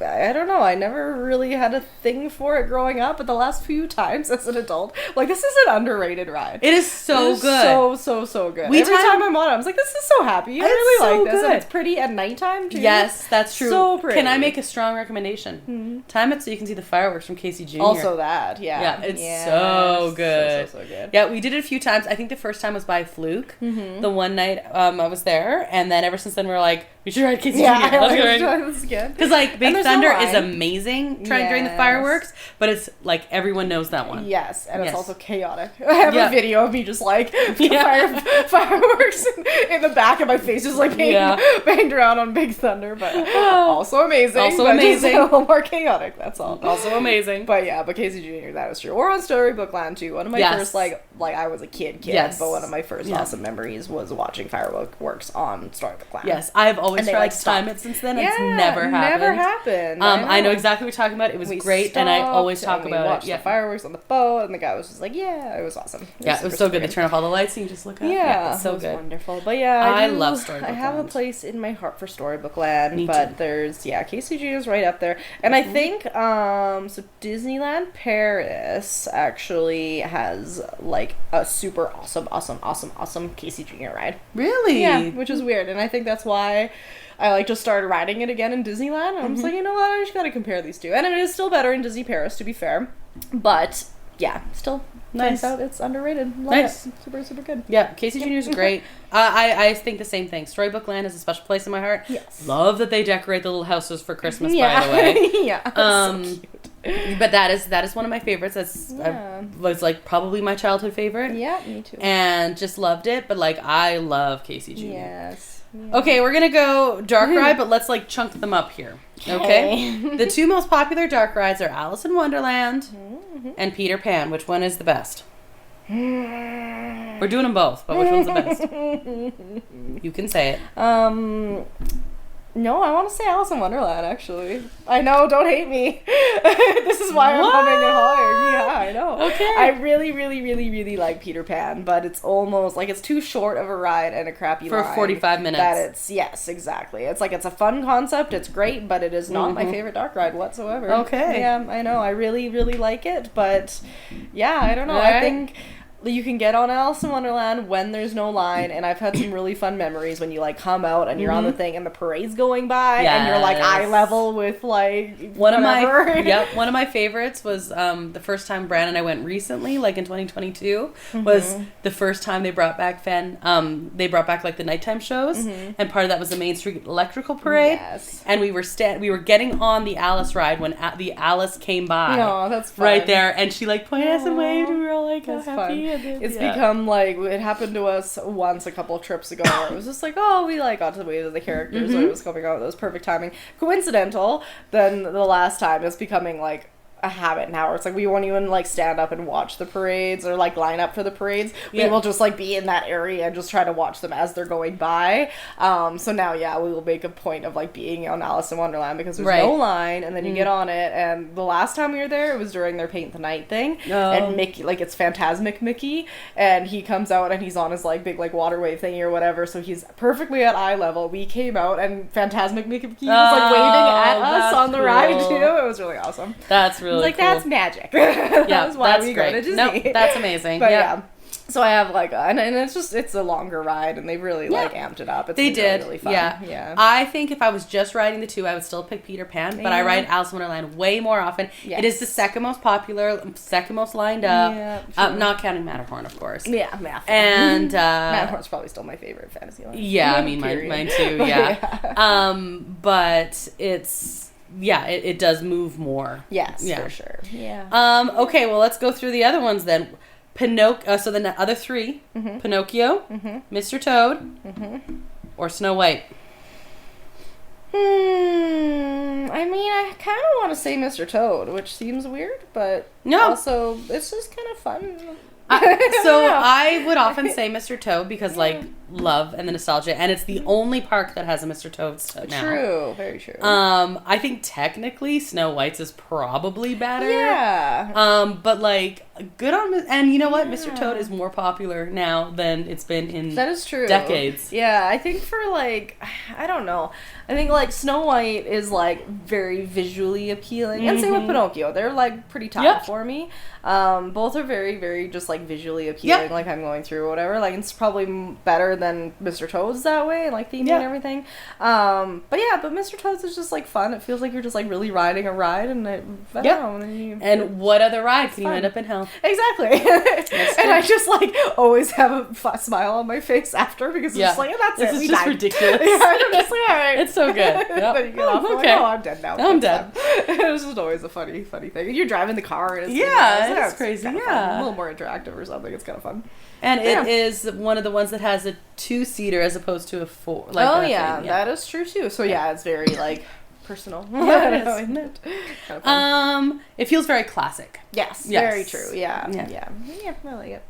I don't know, I never really had a thing for it growing up, but the last few times as an adult, like, this is an underrated ride. It is so good. So good. Every time I'm on it, I was like, this is so happy. I really like this. And it's pretty at nighttime, too. Yes, that's true. So pretty. Can I make a strong recommendation? Time it so you can see the fireworks from Casey Jr. Also that, Yeah, it's so good. So good. Yeah, we did it a few times. I think the first time was by fluke. The one night I was there, and then ever since then we were like, we should ride Casey Jr. Let's go. This again. Because, like, Big Thunder is amazing during the fireworks, but it's like everyone knows that one. Yes, and it's also chaotic. I have a video of me just like fireworks in the back, and my face is like being banged around on Big Thunder, but also amazing. Also but amazing. Just a little more chaotic. That's all. Also amazing. But Casey Jr. That was true. Or on Storybook Land too. One of my first like I was a kid, but one of my first awesome memories was watching fireworks on Storybook Land. Yes, I've always tried to time it since then. It's never happened. I know exactly what you're talking about. It was great, and I always talk about it. Watched the fireworks on the boat, and the guy was just like, it was awesome. It was so good. They turn off all the lights, and you just look up. It's so good. Wonderful. But I love Storybook Land. I have a place in my heart for Storybook Land, but there's Casey Jr. is right up there, and I think so Disneyland Paris actually has like a super awesome Casey Jr. ride. Really? Yeah, which is weird, and I think that's why I like just started riding it again in Disneyland. And I'm just like, you know what? I just gotta compare these two, and it is still better in Disney Paris, to be fair. But still nice. Out it's underrated. Love it. Super good. Yeah, Casey Jr. is great. I think the same thing. Storybook Land has a special place in my heart. Yes. Love that they decorate the little houses for Christmas. By the way. So cute. But that is one of my favorites. Was like probably my childhood favorite. Yeah, me too. And just loved it. But like I love Casey Jr. Yes. Yeah. Okay, we're gonna go dark ride, but let's like chunk them up here. Okay. The two most popular dark rides are Alice in Wonderland and Peter Pan. Which one is the best? We're doing them both, but which one's the best? You can say it. No, I want to say Alice in Wonderland, actually. I know, don't hate me. This is why I'm humming and hawing. Yeah, I know. Okay. I really like Peter Pan, but it's almost, like, it's too short of a ride and a crappy for line. 45 minutes. Yes, exactly. It's like, it's a fun concept, it's great, but it is not my favorite dark ride whatsoever. Okay. Yeah, I know, I really like it, but, yeah, I don't know. Right. I think you can get on Alice in Wonderland when there's no line, and I've had some really fun memories when you like come out and you're on the thing and the parade's going by and you're like eye level with like one of my favorites was the first time Brandon and I went recently, like in 2022, was the first time they brought back like the nighttime shows, and part of that was the Main Street Electrical Parade. Yes. And we were getting on the Alice ride when the Alice came by. Oh, that's fun. Right there, and she like pointed us and waved, and we were all like, that's happy. Fun. It's become like, it happened to us once a couple of trips ago where it was just like, we like got to wave at the characters when it was coming out. It was perfect timing. Coincidental, then the last time it's becoming like a habit now where it's like we won't even like stand up and watch the parades or like line up for the parades. We will just like be in that area and just try to watch them as they're going by. So now we will make a point of like being on Alice in Wonderland because there's no line, and then you get on it, and the last time we were there it was during their Paint the Night thing, and Mickey, like it's Phantasmic Mickey, and he comes out and he's on his like big like water wave thingy or whatever, so he's perfectly at eye level. We came out and Phantasmic Mickey was like waving at us on the ride too. It was really awesome. That's really like cool. That's magic. That's why that's we great. go to Disney. Nope, that's amazing. But so I have like and it's a longer ride, and they've really like amped it up. It's really fun. Yeah. I think if I was just riding the two, I would still pick Peter Pan, but I ride Alice in Wonderland way more often. Yes. It is the second most popular, second most lined up. Yeah, sure. Not counting Matterhorn, of course. Yeah, Matterhorn. And Matterhorn's probably still my favorite fantasy line. Yeah, I mean mine too. Yeah. But it's. Yeah, it does move more. Yes, for sure. Yeah. Okay, well, let's go through the other ones then. So the other three, Pinocchio, Mr. Toad, or Snow White. I mean, I kind of want to say Mr. Toad, which seems weird, but also it's just kind of fun. So I would often say Mr. Toad because like love and the nostalgia, and it's the only park that has a Mr. Toad's now. True, very true. I think technically Snow White's is probably better. Yeah. But like good on, and you know what? Mr. Toad is more popular now than it's been in that is true. decades. Yeah, I think for like, I don't know. I think like Snow White is like very visually appealing, and same with Pinocchio. They're like pretty top for me. Both are very, very just like visually appealing. Like I'm going through or whatever. Like it's probably better than Mr. Toad's that way, like theming and everything. But Mr. Toad's is just like fun. It feels like you're just like really riding a ride, and I don't know. And what other ride can you end up in hell? Exactly. And I just like always have a smile on my face after because it's just like, that's this it. It's just ridiculous. I'm just like, all right. It's so good. Then you get off. Okay. Like, I'm dead now. I'm dead. It's just always a funny thing. You're driving the car and it's crazy. Fun. A little more interactive or something. It's kind of fun. And it is one of the ones that has a 2-seater as opposed to a 4. Like that is true too. So it's very like personal. It is. Kind of it feels very classic. Yes. Very true. Yeah, I like it.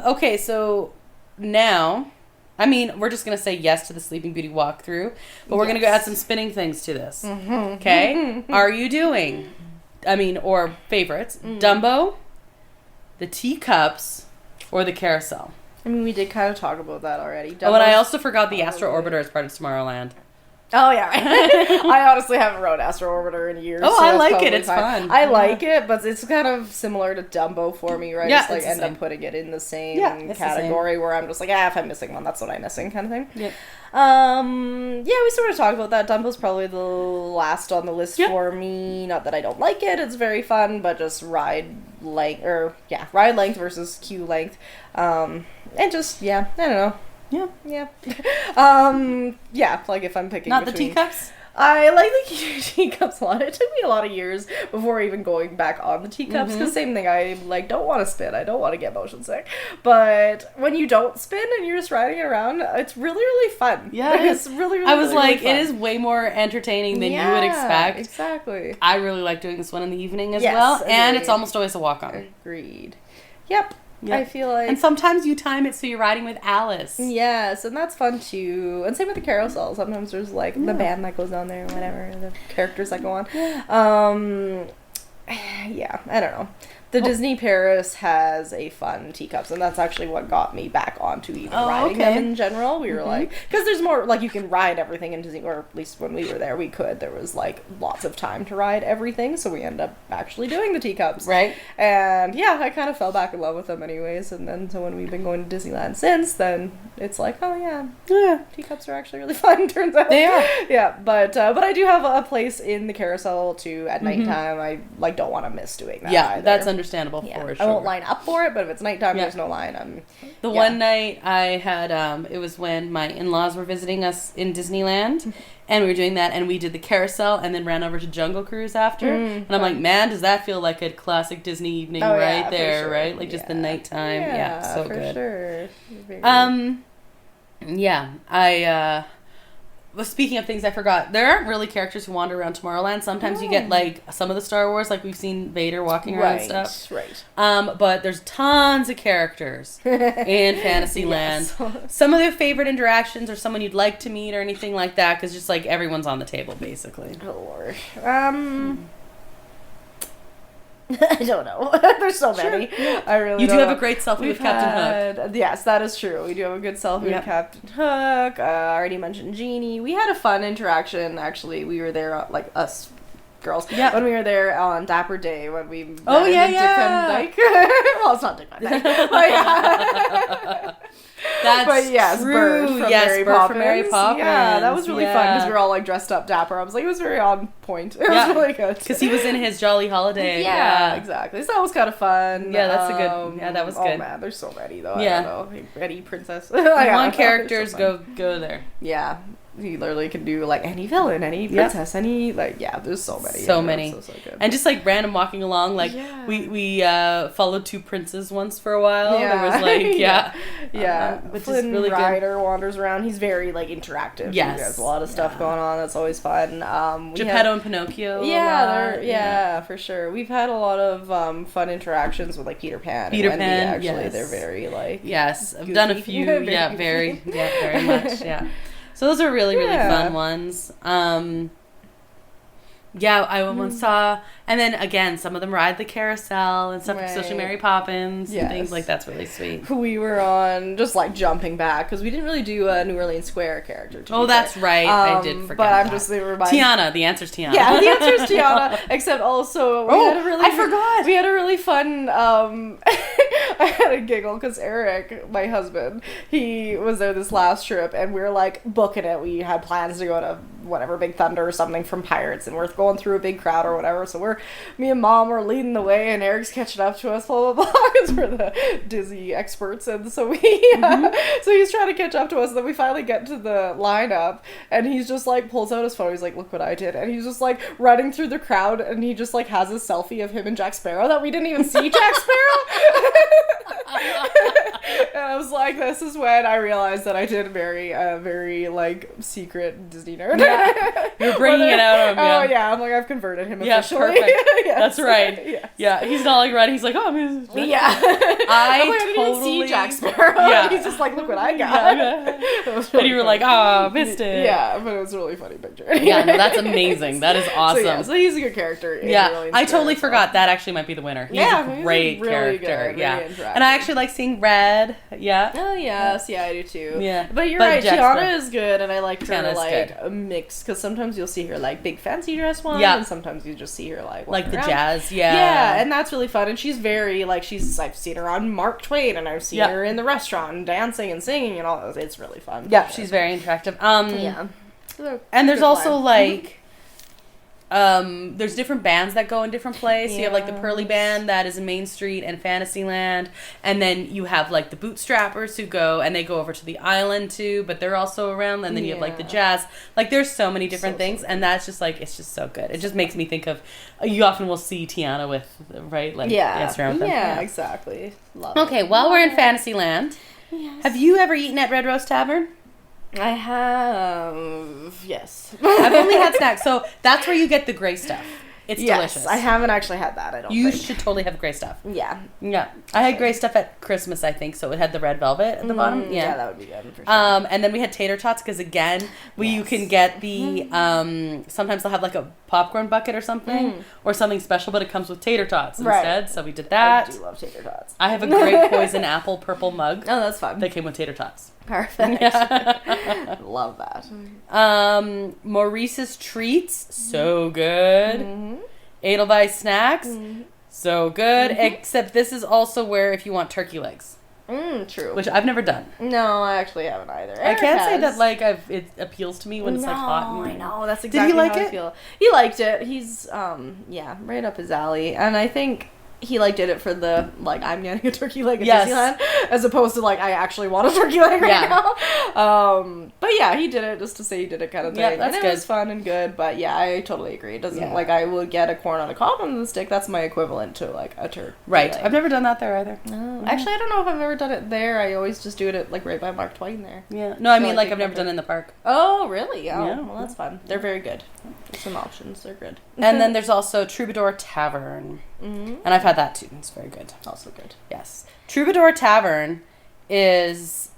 Okay, so now, I mean, we're just going to say yes to the Sleeping Beauty walkthrough, but we're going to go add some spinning things to this. Okay? Are you doing, or favorites, Dumbo, the teacups, or the carousel? I mean, we did kind of talk about that already. And I also forgot the Astro Orbiter as part of Tomorrowland. Oh, yeah. I honestly haven't rode Astro Orbiter in years. Oh, so I like it. It's fun. I like it, but it's kind of similar to Dumbo for me, right? Yeah, just like end up putting it in the same category where I'm just like, if I'm missing one, that's what I'm missing kind of thing. Yep. We sort of talked about that. Dumbo's probably the last on the list for me. Not that I don't like it. It's very fun, but just ride length versus queue length. And just, I don't know. Yeah. Like if I'm picking Not between... the teacups? I like the teacups a lot. It took me a lot of years before even going back on the teacups, because same thing, I like don't want to spin. I don't want to get motion sick. But when you don't spin and you're just riding it around, it's really, really fun. Yeah, it's really, really I was really, like, really it is way more entertaining than you would expect. Exactly. I really like doing this one in the evening as well, agreed. And it's almost always a walk-on. Agreed. Yep. I feel like... And sometimes you time it so you're riding with Alice. Yes, and that's fun too. And same with the carousel. Sometimes there's like the band that goes on there or whatever, the characters that go on. I don't know. The Disney Paris has a fun teacups, and that's actually what got me back onto even riding them in general. We were like, because there's more, like, you can ride everything in Disney, or at least when we were there, we could. There was, like, lots of time to ride everything, so we ended up actually doing the teacups. Right. And, I kind of fell back in love with them anyways, and then, so when we've been going to Disneyland since, then it's like, teacups are actually really fun, turns out. They are. Yeah, but I do have a place in the carousel, too, at nighttime. I, like, don't want to miss doing that either. That's understandable for sure. I won't line up for it, but if it's nighttime, there's no line. One night I had, it was when my in-laws were visiting us in Disneyland, and we were doing that, and we did the carousel, and then ran over to Jungle Cruise after, and I'm like, man, does that feel like a classic Disney evening there, sure. right? Like, just the nighttime, so for good. Sure. Well, speaking of things I forgot, there aren't really characters who wander around Tomorrowland. Sometimes you get, like, some of the Star Wars, like we've seen Vader walking around and stuff. Right. But there's tons of characters in Fantasyland. Yes. Some of their favorite interactions or someone you'd like to meet or anything like that, because just, like, everyone's on the table, basically. Oh, Lord. I don't know. There's so many. Yeah. I really You don't do know. have a great selfie with Captain Hook. Yes, that is true. We do have a good selfie with Captain Hook. I already mentioned Genie. We had a fun interaction, actually. We were there, like, us girls. Yeah. When we were there on Dapper Day, when we met Dick Van Dyke. Well, it's not Dick Van Dyke. That's true. Bird from Mary Poppins. From Mary Poppins. Yeah, that was really fun because we were all like dressed up dapper. I was like, it was very on point. It was really good. Because he was in his Jolly Holiday. Yeah, exactly. So that was kind of fun. Yeah, that's a good. Yeah, that was good. Oh man, there's so many though. I don't know. Eddie Princess. You want characters? Go there. Yeah. he literally can do like any villain, any princess, any like there's so many. So many. So good. And just like random walking along, like we followed 2 princes once for a while. Yeah. There was like which Flynn is really Rider good. Wanders around. He's very like interactive. Yes. There's a lot of stuff going on. That's always fun. Geppetto and Pinocchio. Yeah, for sure. We've had a lot of fun interactions with like Peter Pan. Peter and Wendy, Pan, actually, they're very like I've done a few. Very much. Yeah. So those are really fun ones. I once saw, and then again, some of them ride the carousel and stuff, especially Mary Poppins and things like that's really sweet. We were on, just like jumping back, because we didn't really do a New Orleans Square character. That's right. I did forget But I'm just reminded. Tiana. The answer's Tiana. Yeah, the answer's Tiana, except also I forgot. We had a really fun, I had a giggle because Eric, my husband, he was there this last trip and we were like booking it. We had plans to go to whatever, Big Thunder or something from Pirates, and we're going through a big crowd or whatever, so me and Mom were leading the way and Eric's catching up to us, blah blah blah, because we're the Disney experts, and so so he's trying to catch up to us, and then we finally get to the lineup and he's just like pulls out his phone, he's like, look what I did, and he's just like running through the crowd and he just like has a selfie of him and Jack Sparrow that we didn't even see Jack Sparrow. And I was like, this is when I realized that I did very like secret Disney nerd. You're bringing it out of him. Oh yeah, I'm like, I've converted him officially. Perfect. Yes. That's right. Yes. Yeah, he's not like running. He's like, oh, I'm I totally didn't see Jack Sparrow. Yeah. He's just like, look what I got. Really and you were like, oh, missed it. Yeah, but it was a really funny picture. Yeah, no, that's amazing. That is awesome. So he's a good character. I totally forgot that actually might be the winner. He's a great really character. Good, and I actually like seeing Red. Yeah. Oh yes, I do too. Yeah, but you're right. Tiana is good, and I like her like a mix, because sometimes you'll see her like big fancy dress one, and sometimes you just see her like the around. jazz. Yeah, and that's really fun. And she's very like I've seen her on Mark Twain, and I've seen her in the restaurant and dancing and singing and all those. It's really fun. Yeah, she's very interactive. And there's also like. There's different bands that go in different places. You have like the Pearly Band that is in Main Street and Fantasyland, and then you have like the Bootstrappers who go, and they go over to the island too, but they're also around, and then you have like the jazz. Like there's so many different things, and that's just like, it's just so good. It just makes me think of, you often will see Tiana with, right? Like dance around with them. Yeah, exactly. Love it. While we're in Fantasyland, have you ever eaten at Red Rose Tavern? I have, yes. I've only had snacks, so that's where you get the gray stuff. It's delicious. I haven't actually had that, I don't think. You should totally have gray stuff. Yeah. Yeah. I had gray stuff at Christmas, I think, so it had the red velvet at the bottom. Yeah, that would be good, for sure. And then we had tater tots, because again, you can get the, sometimes they'll have like a popcorn bucket or something, or something special, but it comes with tater tots instead, so we did that. I do love tater tots. I have a great poison apple purple mug. Oh, that's fun. That came with tater tots. Perfect. Love that. Maurice's Treats, so good. Edelweiss Snacks, so good. Except this is also where if you want turkey legs. True. Which I've never done. No, I actually haven't either. Eric I can't say that like it appeals to me when it's like hot. No, I know. That's exactly how I feel. He liked it. He's right up his alley, and I think he like did it for the like, I'm getting a turkey leg at Disneyland, as opposed to like, I actually want a turkey leg right now. But yeah, he did it just to say he did it kind of thing. Yeah, that's and it was fun and good. But yeah, I totally agree. It doesn't like, I will get a corn on the cob on the stick. That's my equivalent to like a turkey. Right. leg. I've never done that there either. No. Actually, I don't know if I've ever done it there. I always just do it like right by Mark Twain there. Yeah. No, I mean like I've never done it in the park. Oh, really? Oh, yeah. Well, that's fun. They're very good. There's some options. They're good. And then there's also Troubadour Tavern. And I've had that too. It's very good. Also good. Yes. Troubadour Tavern is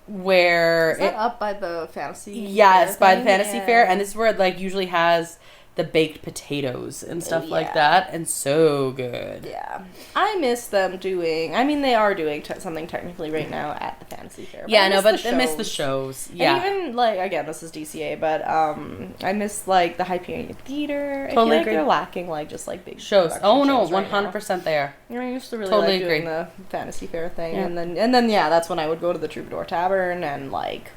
where is that up by the fantasy fair by the fantasy fair, and this is where it like usually has the baked potatoes and stuff like that, and so good. Yeah. I miss them doing, I mean, they are doing something technically right now at the fantasy fair. Yeah, no, but I miss the shows. Yeah. And even, like, again, this is DCA, but I miss, like, the Hyperion Theater. Totally I feel like agree. they're lacking, like, just, like, big shows. Oh, no, shows 100% they are. I used to really totally like doing the fantasy fair thing. Yeah. And then, that's when I would go to the Troubadour Tavern and, like,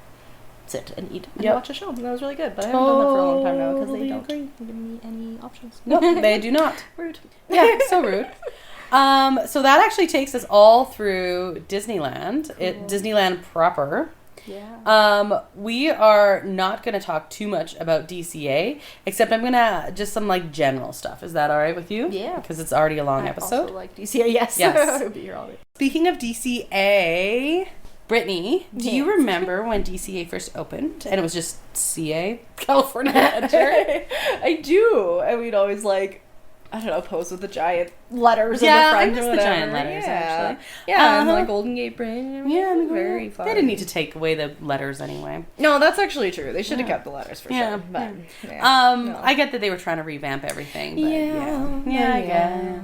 sit and eat and watch a show. And that was really good. But I haven't done that for a long time now because they don't give me any options. No, they do not. Rude. Yeah, so rude. So that actually takes us all through Disneyland. Disneyland proper. Yeah. We are not going to talk too much about DCA, except I'm going to just some like general stuff. Is that all right with you? Yeah. Because it's already a long episode. I also like DCA, yes. Yes. I'll be here all day. Speaking of DCA, Brittany, do you remember when DCA first opened and it was just CA, California Adventure? I do. And we'd always like, I don't know, pose with the giant letters in the front. I miss the giant letters, actually. Yeah, and like Golden Gate Bridge. Very fun. They didn't need to take away the letters anyway. No, that's actually true. They should have kept the letters for sure. But, I get that they were trying to revamp everything, but I get.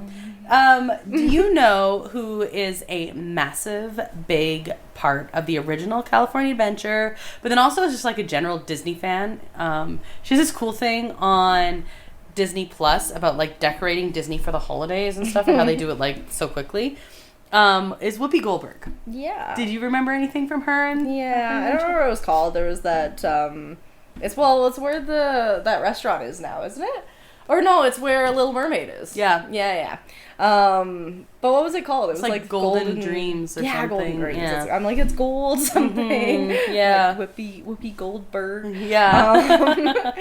Do you know who is a massive, big part of the original California Adventure, but then also is just like a general Disney fan? She has this cool thing on Disney Plus about like decorating Disney for the holidays and stuff and how they do it like so quickly. Is Whoopi Goldberg. Yeah. Did you remember anything from her? I don't remember what it was called. There was that it's where that restaurant is now, isn't it? Or no, it's where Little Mermaid is. Yeah. But what was it called? It was like Golden Dreams or something. Golden Dreams. Yeah. I'm like, it's gold something. Yeah. Like Whoopi Goldberg. Yeah.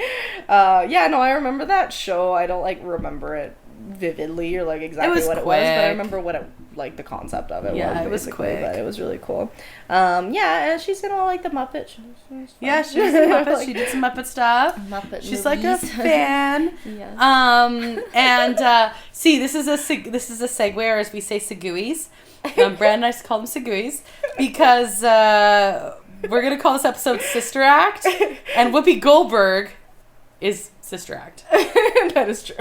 No, I remember that show. I don't like remember it vividly or like exactly what it was, but I remember what it like the concept of it was. Yeah, it was quick. But it was really cool. And she's in all like the Muppet shows. Yeah, she was some Muppet. Like, she did some Muppet stuff. She's movies. Like a fan. Yeah. See, this is a segue, or as we say, seguis. Brad and I call them seguis because we're gonna call this episode Sister Act, and Whoopi Goldberg is Sister Act. That is true.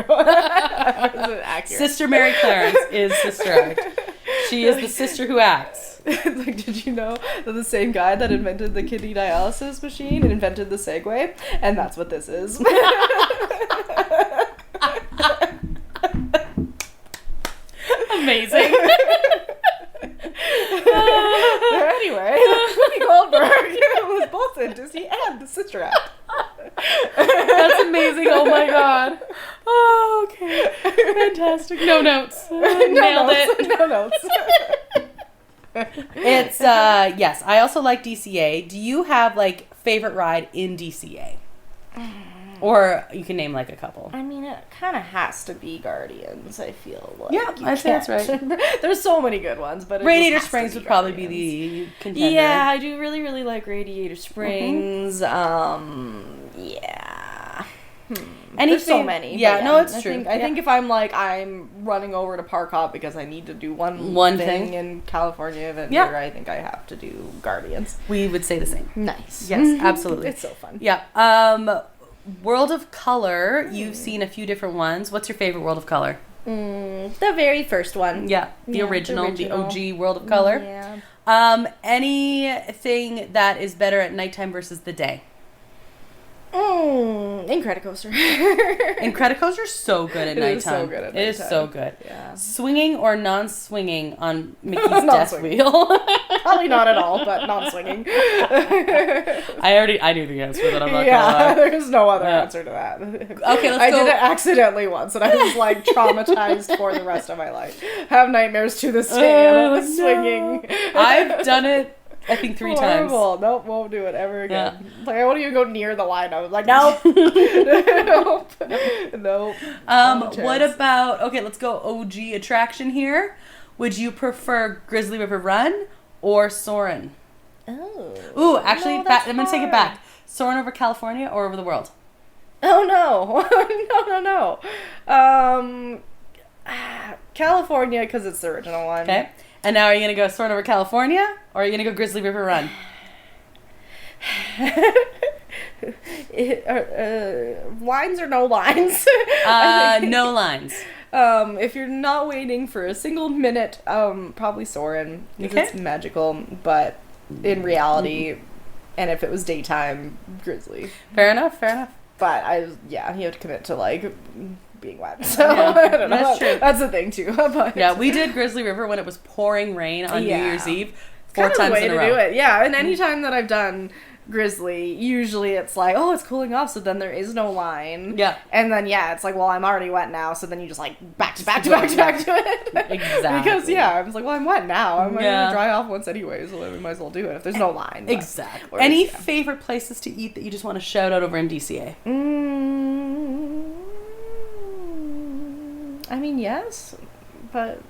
Sister Mary Clarence is Sister Act. She is the sister who acts. Like, did you know that the same guy that invented the kidney dialysis machine invented the Segway? And that's what this is. Amazing. Anyway, Whoopi Goldberg was both in Disney and the Sister Act. That's amazing. Oh my god. Oh, okay. Fantastic. No notes. Nailed it. No notes. It's yes, I also like DCA. Do you have like favorite ride in DCA? Or you can name like a couple. I mean, it kind of has to be Guardians, I feel like. Yeah, I think that's right. There's so many good ones, but Radiator Springs would probably be the contender. Yeah, I do really, really like Radiator Springs. Yeah. There's so many. Yeah, no, it's true. I think if I'm running over to Park Hop because I need to do one thing in California Adventure, I think I have to do Guardians. We would say the same. Nice. Yes, absolutely. It's so fun. Yeah. World of Color, you've seen a few different ones. What's your favorite World of Color? The very first one. Yeah, the original, the OG World of Color. Yeah. Anything that is better at nighttime versus the day? Incredicoaster. Incredicoaster's so good at nighttime. It is so good at nighttime. It is so good. Yeah. Swinging or non-swinging on Mickey's Death Wheel? Probably not at all, but non-swinging. I knew the answer, but I'm not gonna lie. There's no other answer to that. Okay, I did it accidentally once, and I was like traumatized for the rest of my life. Have nightmares to this day about swinging. I've done it. I think 3 times. Nope, won't do it ever again. Yeah. Like, I won't even go near the line. I was like, nope. Nope. What about, okay, let's go OG attraction here. Would you prefer Grizzly River Run or Soarin'? Oh. Ooh, actually, I'm going to take it back. Soarin' over California or over the world? Oh, no. California, because it's the original one. Okay. And now are you going to go Soarin' over California or are you going to go Grizzly River Run? Lines or no lines? No lines. If you're not waiting for a single minute, probably Soarin', because it's magical, but in reality, and if it was daytime, Grizzly. Fair enough. But you have to commit to like being wet. So I don't know. That's true. That's the thing too. But yeah, we did Grizzly River when it was pouring rain on New Year's Eve 4 times in a row. to do it. Yeah, and any time that I've done Grizzly, usually it's like, oh, it's cooling off, so then there is no line. Yeah. And then, it's like, well, I'm already wet now, so then you just, like, back to it. Exactly. Because, I was like, well, I'm wet now. I'm going to dry off once anyway, so then we might as well do it if there's no line. But, exactly. Any favorite places to eat that you just want to shout out over in DCA? I mean, yes, but...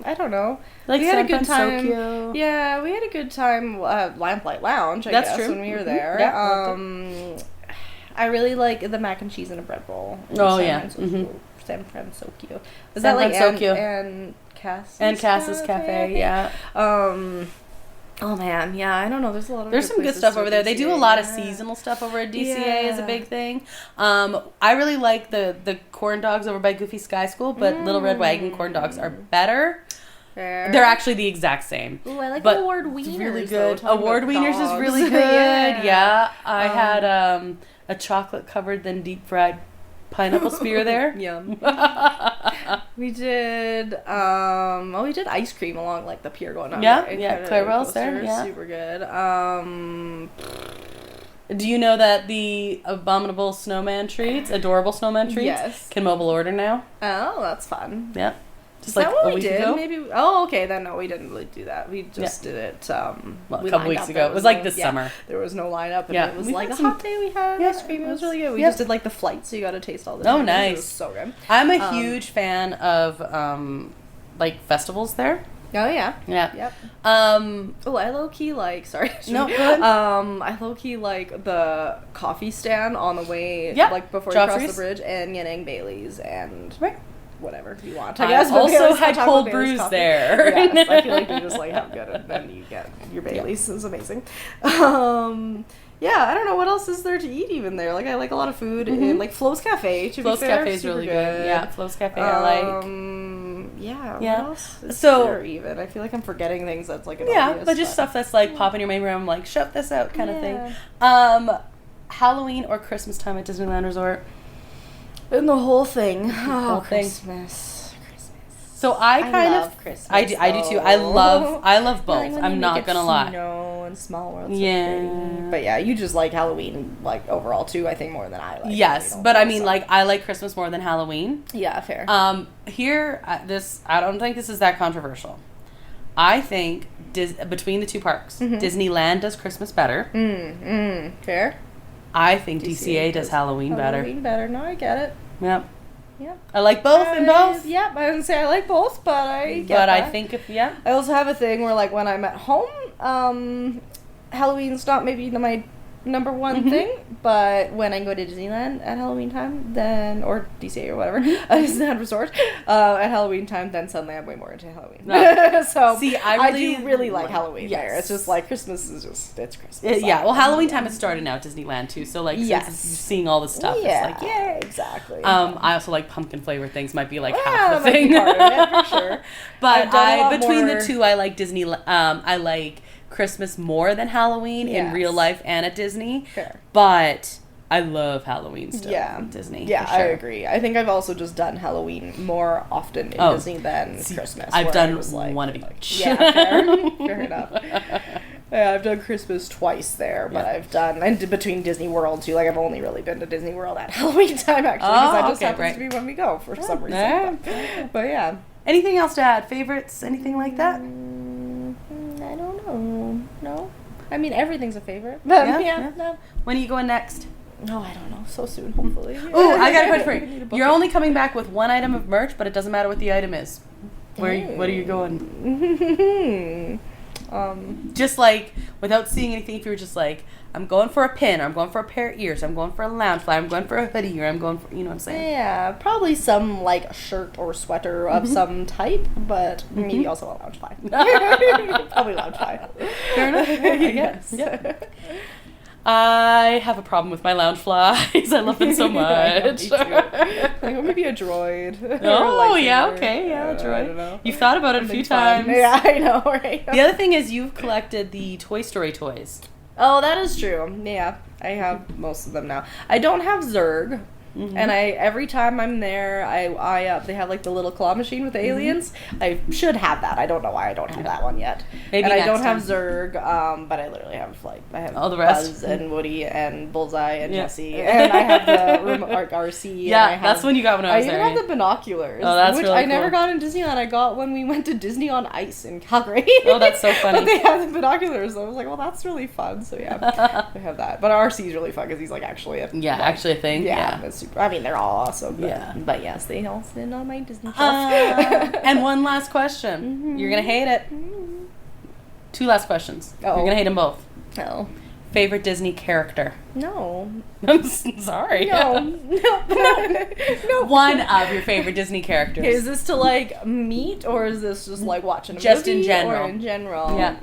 I don't know. Like we had a good time. Tokyo. Yeah, we had a good time. Lamplight Lounge, I guess, true. when we were there. Yeah, I really like the mac and cheese in a bread bowl. San Francisco. Was that like and Cass's Cafe? Yeah. Oh man, yeah, I don't know. There's a lot of some good stuff over there. They do a lot of seasonal stuff over at DCA is a big thing. I really like the corn dogs over by Goofy Sky School, but Little Red Wagon corn dogs are better. Fair. They're actually the exact same. Ooh, I like but Award Wieners. Really good. Though, Award Wieners is really good. I had a chocolate covered then deep fried pineapple spear there. Yum. We did ice cream along like the pier going on. Clarewell's there. Yeah. Super good. Do you know that the Adorable Snowman treats, can mobile order now? Oh, that's fun. Yeah. Is that what we did? Maybe. Oh, okay. Then no, we didn't really do that. We just did it. A couple weeks ago. It was like this summer. There was no lineup, and it was like a hot day. We had ice cream. It was really good. We just did like the flight, so you got to taste all the. Oh, nice! It was so good. I'm a huge fan of like festivals there. Oh yeah. Yeah. Yep. I low key like. Sorry. No. Go ahead. I low key like the coffee stand on the way. Yeah. Like before you cross the bridge, and getting Baileys and. Right. Whatever you want. I guess also had cold brews there. Yes, I feel like you just like have good, and then you get your Baileys. It's amazing. I don't know what else is there to eat even there. Like I like a lot of food and like Flo's Cafe. Flo's Cafe is really good. Yeah, Flo's Cafe I like. What else is there even? I feel like I'm forgetting things that's like an obvious, but just stuff that's like pop in your memory. I'm like shut this out kind of thing. Halloween or Christmas time at Disneyland Resort. And the whole thing. Christmas. So I love Christmas. I do too. I love both. Like I'm not gonna lie. Snow and Small World. Yeah. But you just like Halloween like overall too. I think more than I like. Yes, but I mean like I like Christmas more than Halloween. Yeah, fair. Here I don't think this is that controversial. I think between the two parks, Disneyland does Christmas better. Fair. I think DCA does Halloween better. No, I get it. Yep. I like both and both. Yep, I wouldn't say I like both, but I get that. I think I also have a thing where like when I'm at home, Halloween's not maybe my number one thing, but when I go to Disneyland at Halloween time, then, or DCA or whatever, Disneyland Resort, at Halloween time, then suddenly I'm way more into Halloween. No. So, see, I do really like Halloween there. It's just like, Christmas is just, it's Christmas. Well, Halloween time is starting now at Disneyland too, so like, since you're seeing all the stuff, it's like, yeah, exactly. I also like pumpkin flavored things, might be like half the thing. Part of it, for sure. But between the two, I like I like Christmas more than Halloween in real life and at Disney. Fair. But I love Halloween still at Disney. Yeah, sure. I agree. I think I've also just done Halloween more often in Disney than Christmas. I've done one of each. Yeah, fair. Fair enough. Yeah, I've done Christmas twice there, but I've done, and between Disney World too, like I've only really been to Disney World at Halloween time actually, because that just happens to be when we go for some reason. But yeah. Anything else to add? Favorites? Anything like that? I don't know. No? I mean, everything's a favorite. But no. When are you going next? No, I don't know. So soon, hopefully. Oh, I got a question for you. You're only coming back with one item of merch, but it doesn't matter what the item is. What are you going? Just like, without seeing anything, if you were just like, I'm going for a pin, or I'm going for a pair of ears, I'm going for a lounge fly, I'm going for a hoodie, or I'm going for, you know what I'm saying? Yeah, probably some, like, shirt or sweater of some type, but maybe also a lounge fly. Probably lounge fly. Fair enough, I guess. Yeah. I have a problem with my lounge flies. I love them so much. Like, maybe a droid. Oh, yeah, okay. Yeah, a droid. I don't know. You've thought about it a few times. Yeah, I know, right? The other thing is you've collected the Toy Story toys. Oh, that is true. Yeah, I have most of them now. I don't have Zurg. And every time I'm there, they have like the little claw machine with the aliens. I should have that. I don't know why I don't have that one yet. Maybe and I next don't time. have Zurg, but I literally have I have all the rest. Buzz and Woody and Bullseye and Jessie, and I have the RC. Yeah, and that's when you got when I was there. I even have the binoculars. Oh, that's which really I cool. never got in Disneyland. I got when we went to Disney on Ice in Calgary. Oh, that's so funny. But they have the binoculars, so I was like, well, that's really fun. So yeah, I have that. But RC is really fun because he's like actually a actually a thing. Yeah, it's super. I mean, they're all awesome. But yes, they all sit on my Disney shelf. And one last question. You're gonna hate it. 2 last questions. You're gonna hate them both. No. Favorite Disney character? No. I'm sorry. No. One of your favorite Disney characters. Okay, is this to like meet, or is this just like watching a just movie? in general? Or in general. Yeah.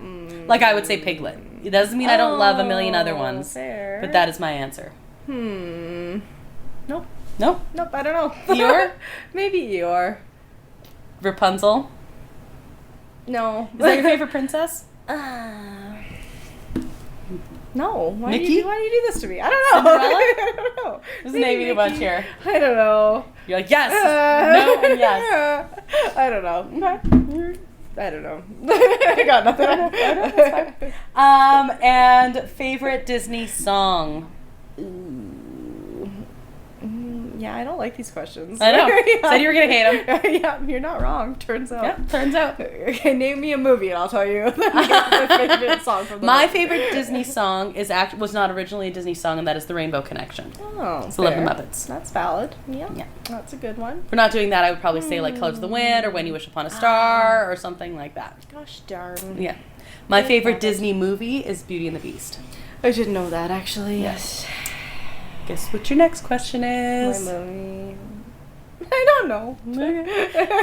Like I would say Piglet. It doesn't mean I don't love a million other ones. Fair. But that is my answer. Nope. Nope. Nope, I don't know. Eeyore? Maybe Eeyore. Rapunzel? No. Is that your favorite princess? No. Why Mickey? do you do this to me? I don't know. Cinderella? I don't know. There's naming a bunch here. I don't know. You're like, yes, no, and yes. I don't know. I don't know. I got nothing. I know, that's fine. And favorite Disney song? Yeah, I don't like these questions. I know. Said you were going to hate them. Yeah, you're not wrong. Turns out. Yeah, turns out. Okay, name me a movie and I'll tell you the favorite song from the My movie. favorite Disney song was not originally a Disney song, and that is The Rainbow Connection. Oh, It's the Love the Muppets. That's valid. Yeah. Yeah. That's a good one. For not doing that, I would probably say like Colors of the Wind or When You Wish Upon a Star or something like that. Gosh darn. Yeah. My favorite Disney movie is Beauty and the Beast. I didn't know that actually. Yes. Guess what your next question is? My movie. I don't know.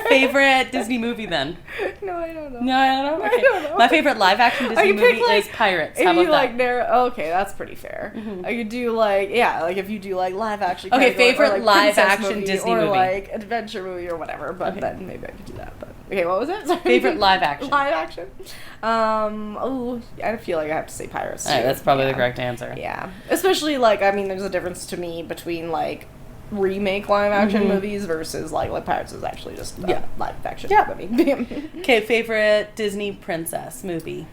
Favorite Disney movie then? No, I don't know. No, I don't know. Okay. I don't know. My favorite live action Disney you movie pick, like, is Pirates. If How about you like that? narrow, okay, that's pretty fair. I could do like if you do like live action. Okay, kind of going, favorite or, like, live princess action Disney or movie. like adventure movie or whatever. But Okay. then maybe I could do that. But okay, what was it? Sorry. Favorite live action. Live action. Oh, I feel like I have to say Pirates. All right, too. that's probably the Yeah. correct answer. Yeah, especially like there's a difference to me between like remake live action movies versus like Pirates is actually just live action movie. Okay, favorite Disney princess movie.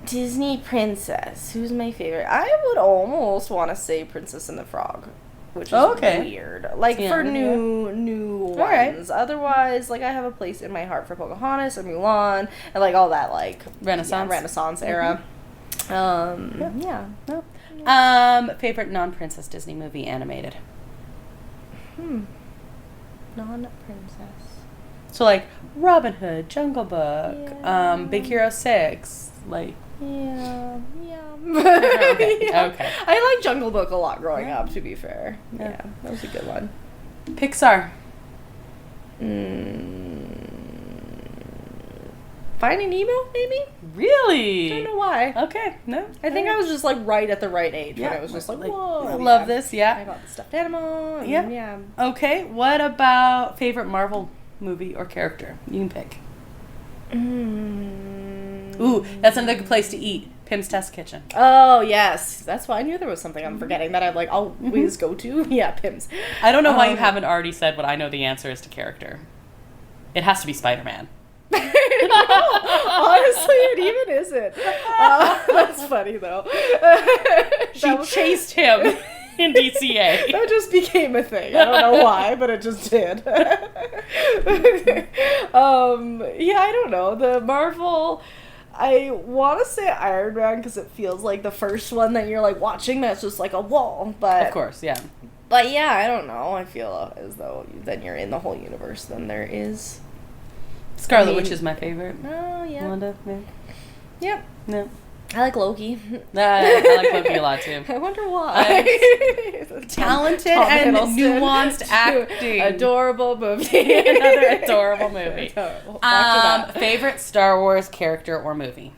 Disney princess. Who's my favorite? I would almost want to say Princess and the Frog, which is weird. Like for new ones. Right. Otherwise, like I have a place in my heart for Pocahontas and Mulan and like all that like Renaissance era. Favorite non-princess Disney movie animated. Non-princess. So like Robin Hood, Jungle Book, Big Hero 6, like. Yeah. Okay. I like Jungle Book a lot growing up, to be fair. Yeah, that was a good one. Pixar. Finding Nemo, maybe? Really? I don't know why. Okay, no. I think I was just like right at the right age when it was just like, whoa. I love this, I got the stuffed animal. And yeah. Okay, what about favorite Marvel movie or character? You can pick. Ooh, that's another good place to eat. Pim's Test Kitchen. Oh, yes. That's why I knew there was something I'm forgetting that I'd like always go to. Yeah, Pim's. I don't know why you haven't already said what I know the answer is to character. It has to be Spider-Man. No, honestly, it even isn't. That's funny, though. She chased him in DCA. That just became a thing. I don't know why, but it just did. Yeah, I don't know. The Marvel... I want to say Iron Man because it feels like the first one that you're like watching that's just like a wall, but... Of course, yeah. But yeah, I don't know. I feel as though then you're in the whole universe than there is... Scarlet Witch is my favorite. Oh, yeah. Wanda, yeah. Yep. No. I like Loki. I like Loki a lot, too. I wonder why. Talented Tom and Hiddleston. nuanced acting. Adorable movie. Another adorable movie. Favorite Star Wars character or movie?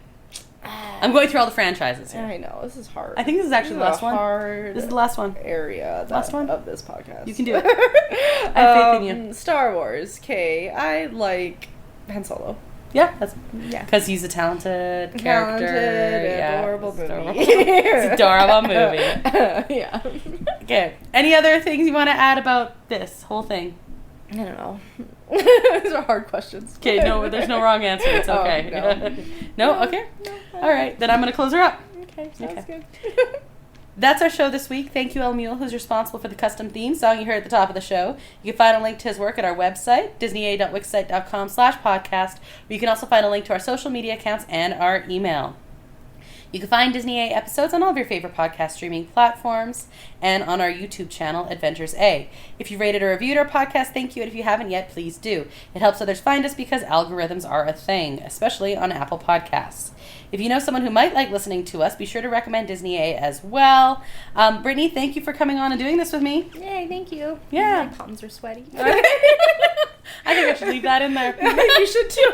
I'm going through all the franchises here. I know, this is hard. I think this is actually the last one. Hard this is the last one. Area last one of this podcast. You can do it. I have faith in you. Star Wars. Okay, I like Han Solo. Yeah, that's because he's a talented character. Adorable movie. It's adorable movie. Yeah. Okay. Any other things you want to add about this whole thing? I don't know. These are hard questions. Okay, no, there's no wrong answer. It's okay. No? Okay. No, all right, then I'm going to close her up. Okay, sounds good. That's our show this week. Thank you, El Mule, who's responsible for the custom theme song you heard at the top of the show. You can find a link to his work at our website, disneya.wixsite.com/podcast, where you can also find a link to our social media accounts and our email. You can find Disney A episodes on all of your favorite podcast streaming platforms and on our YouTube channel, Adventures A. If you rated or reviewed our podcast, thank you. And if you haven't yet, please do. It helps others find us because algorithms are a thing, especially on Apple Podcasts. If you know someone who might like listening to us, be sure to recommend Disney A as well. Brittany, thank you for coming on and doing this with me. Yay, thank you. Yeah. My palms are sweaty. I think I should leave that in there. You should too.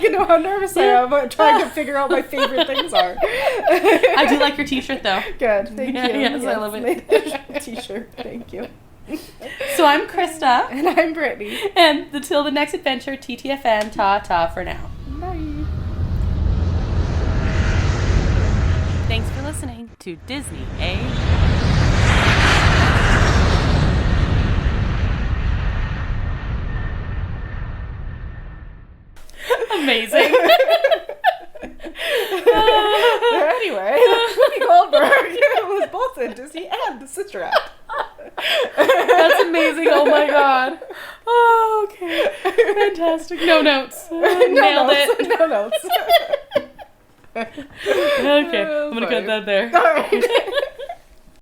You know how nervous I am about trying to figure out my favorite things are. I do like your t-shirt though. Good, thank you. Yes, I love it. T-shirt, thank you. So I'm Krysta. And I'm Brittany. And until the next adventure, TTFN, ta-ta for now. Bye. Thanks for listening to Disney A. Amazing. Anyway, Whoopi Goldberg was both in Disney and the Sister Act. That's amazing. Oh my god. Oh, okay. Fantastic. No notes. Nailed it. No notes. Okay, I'm gonna cut that there. All right.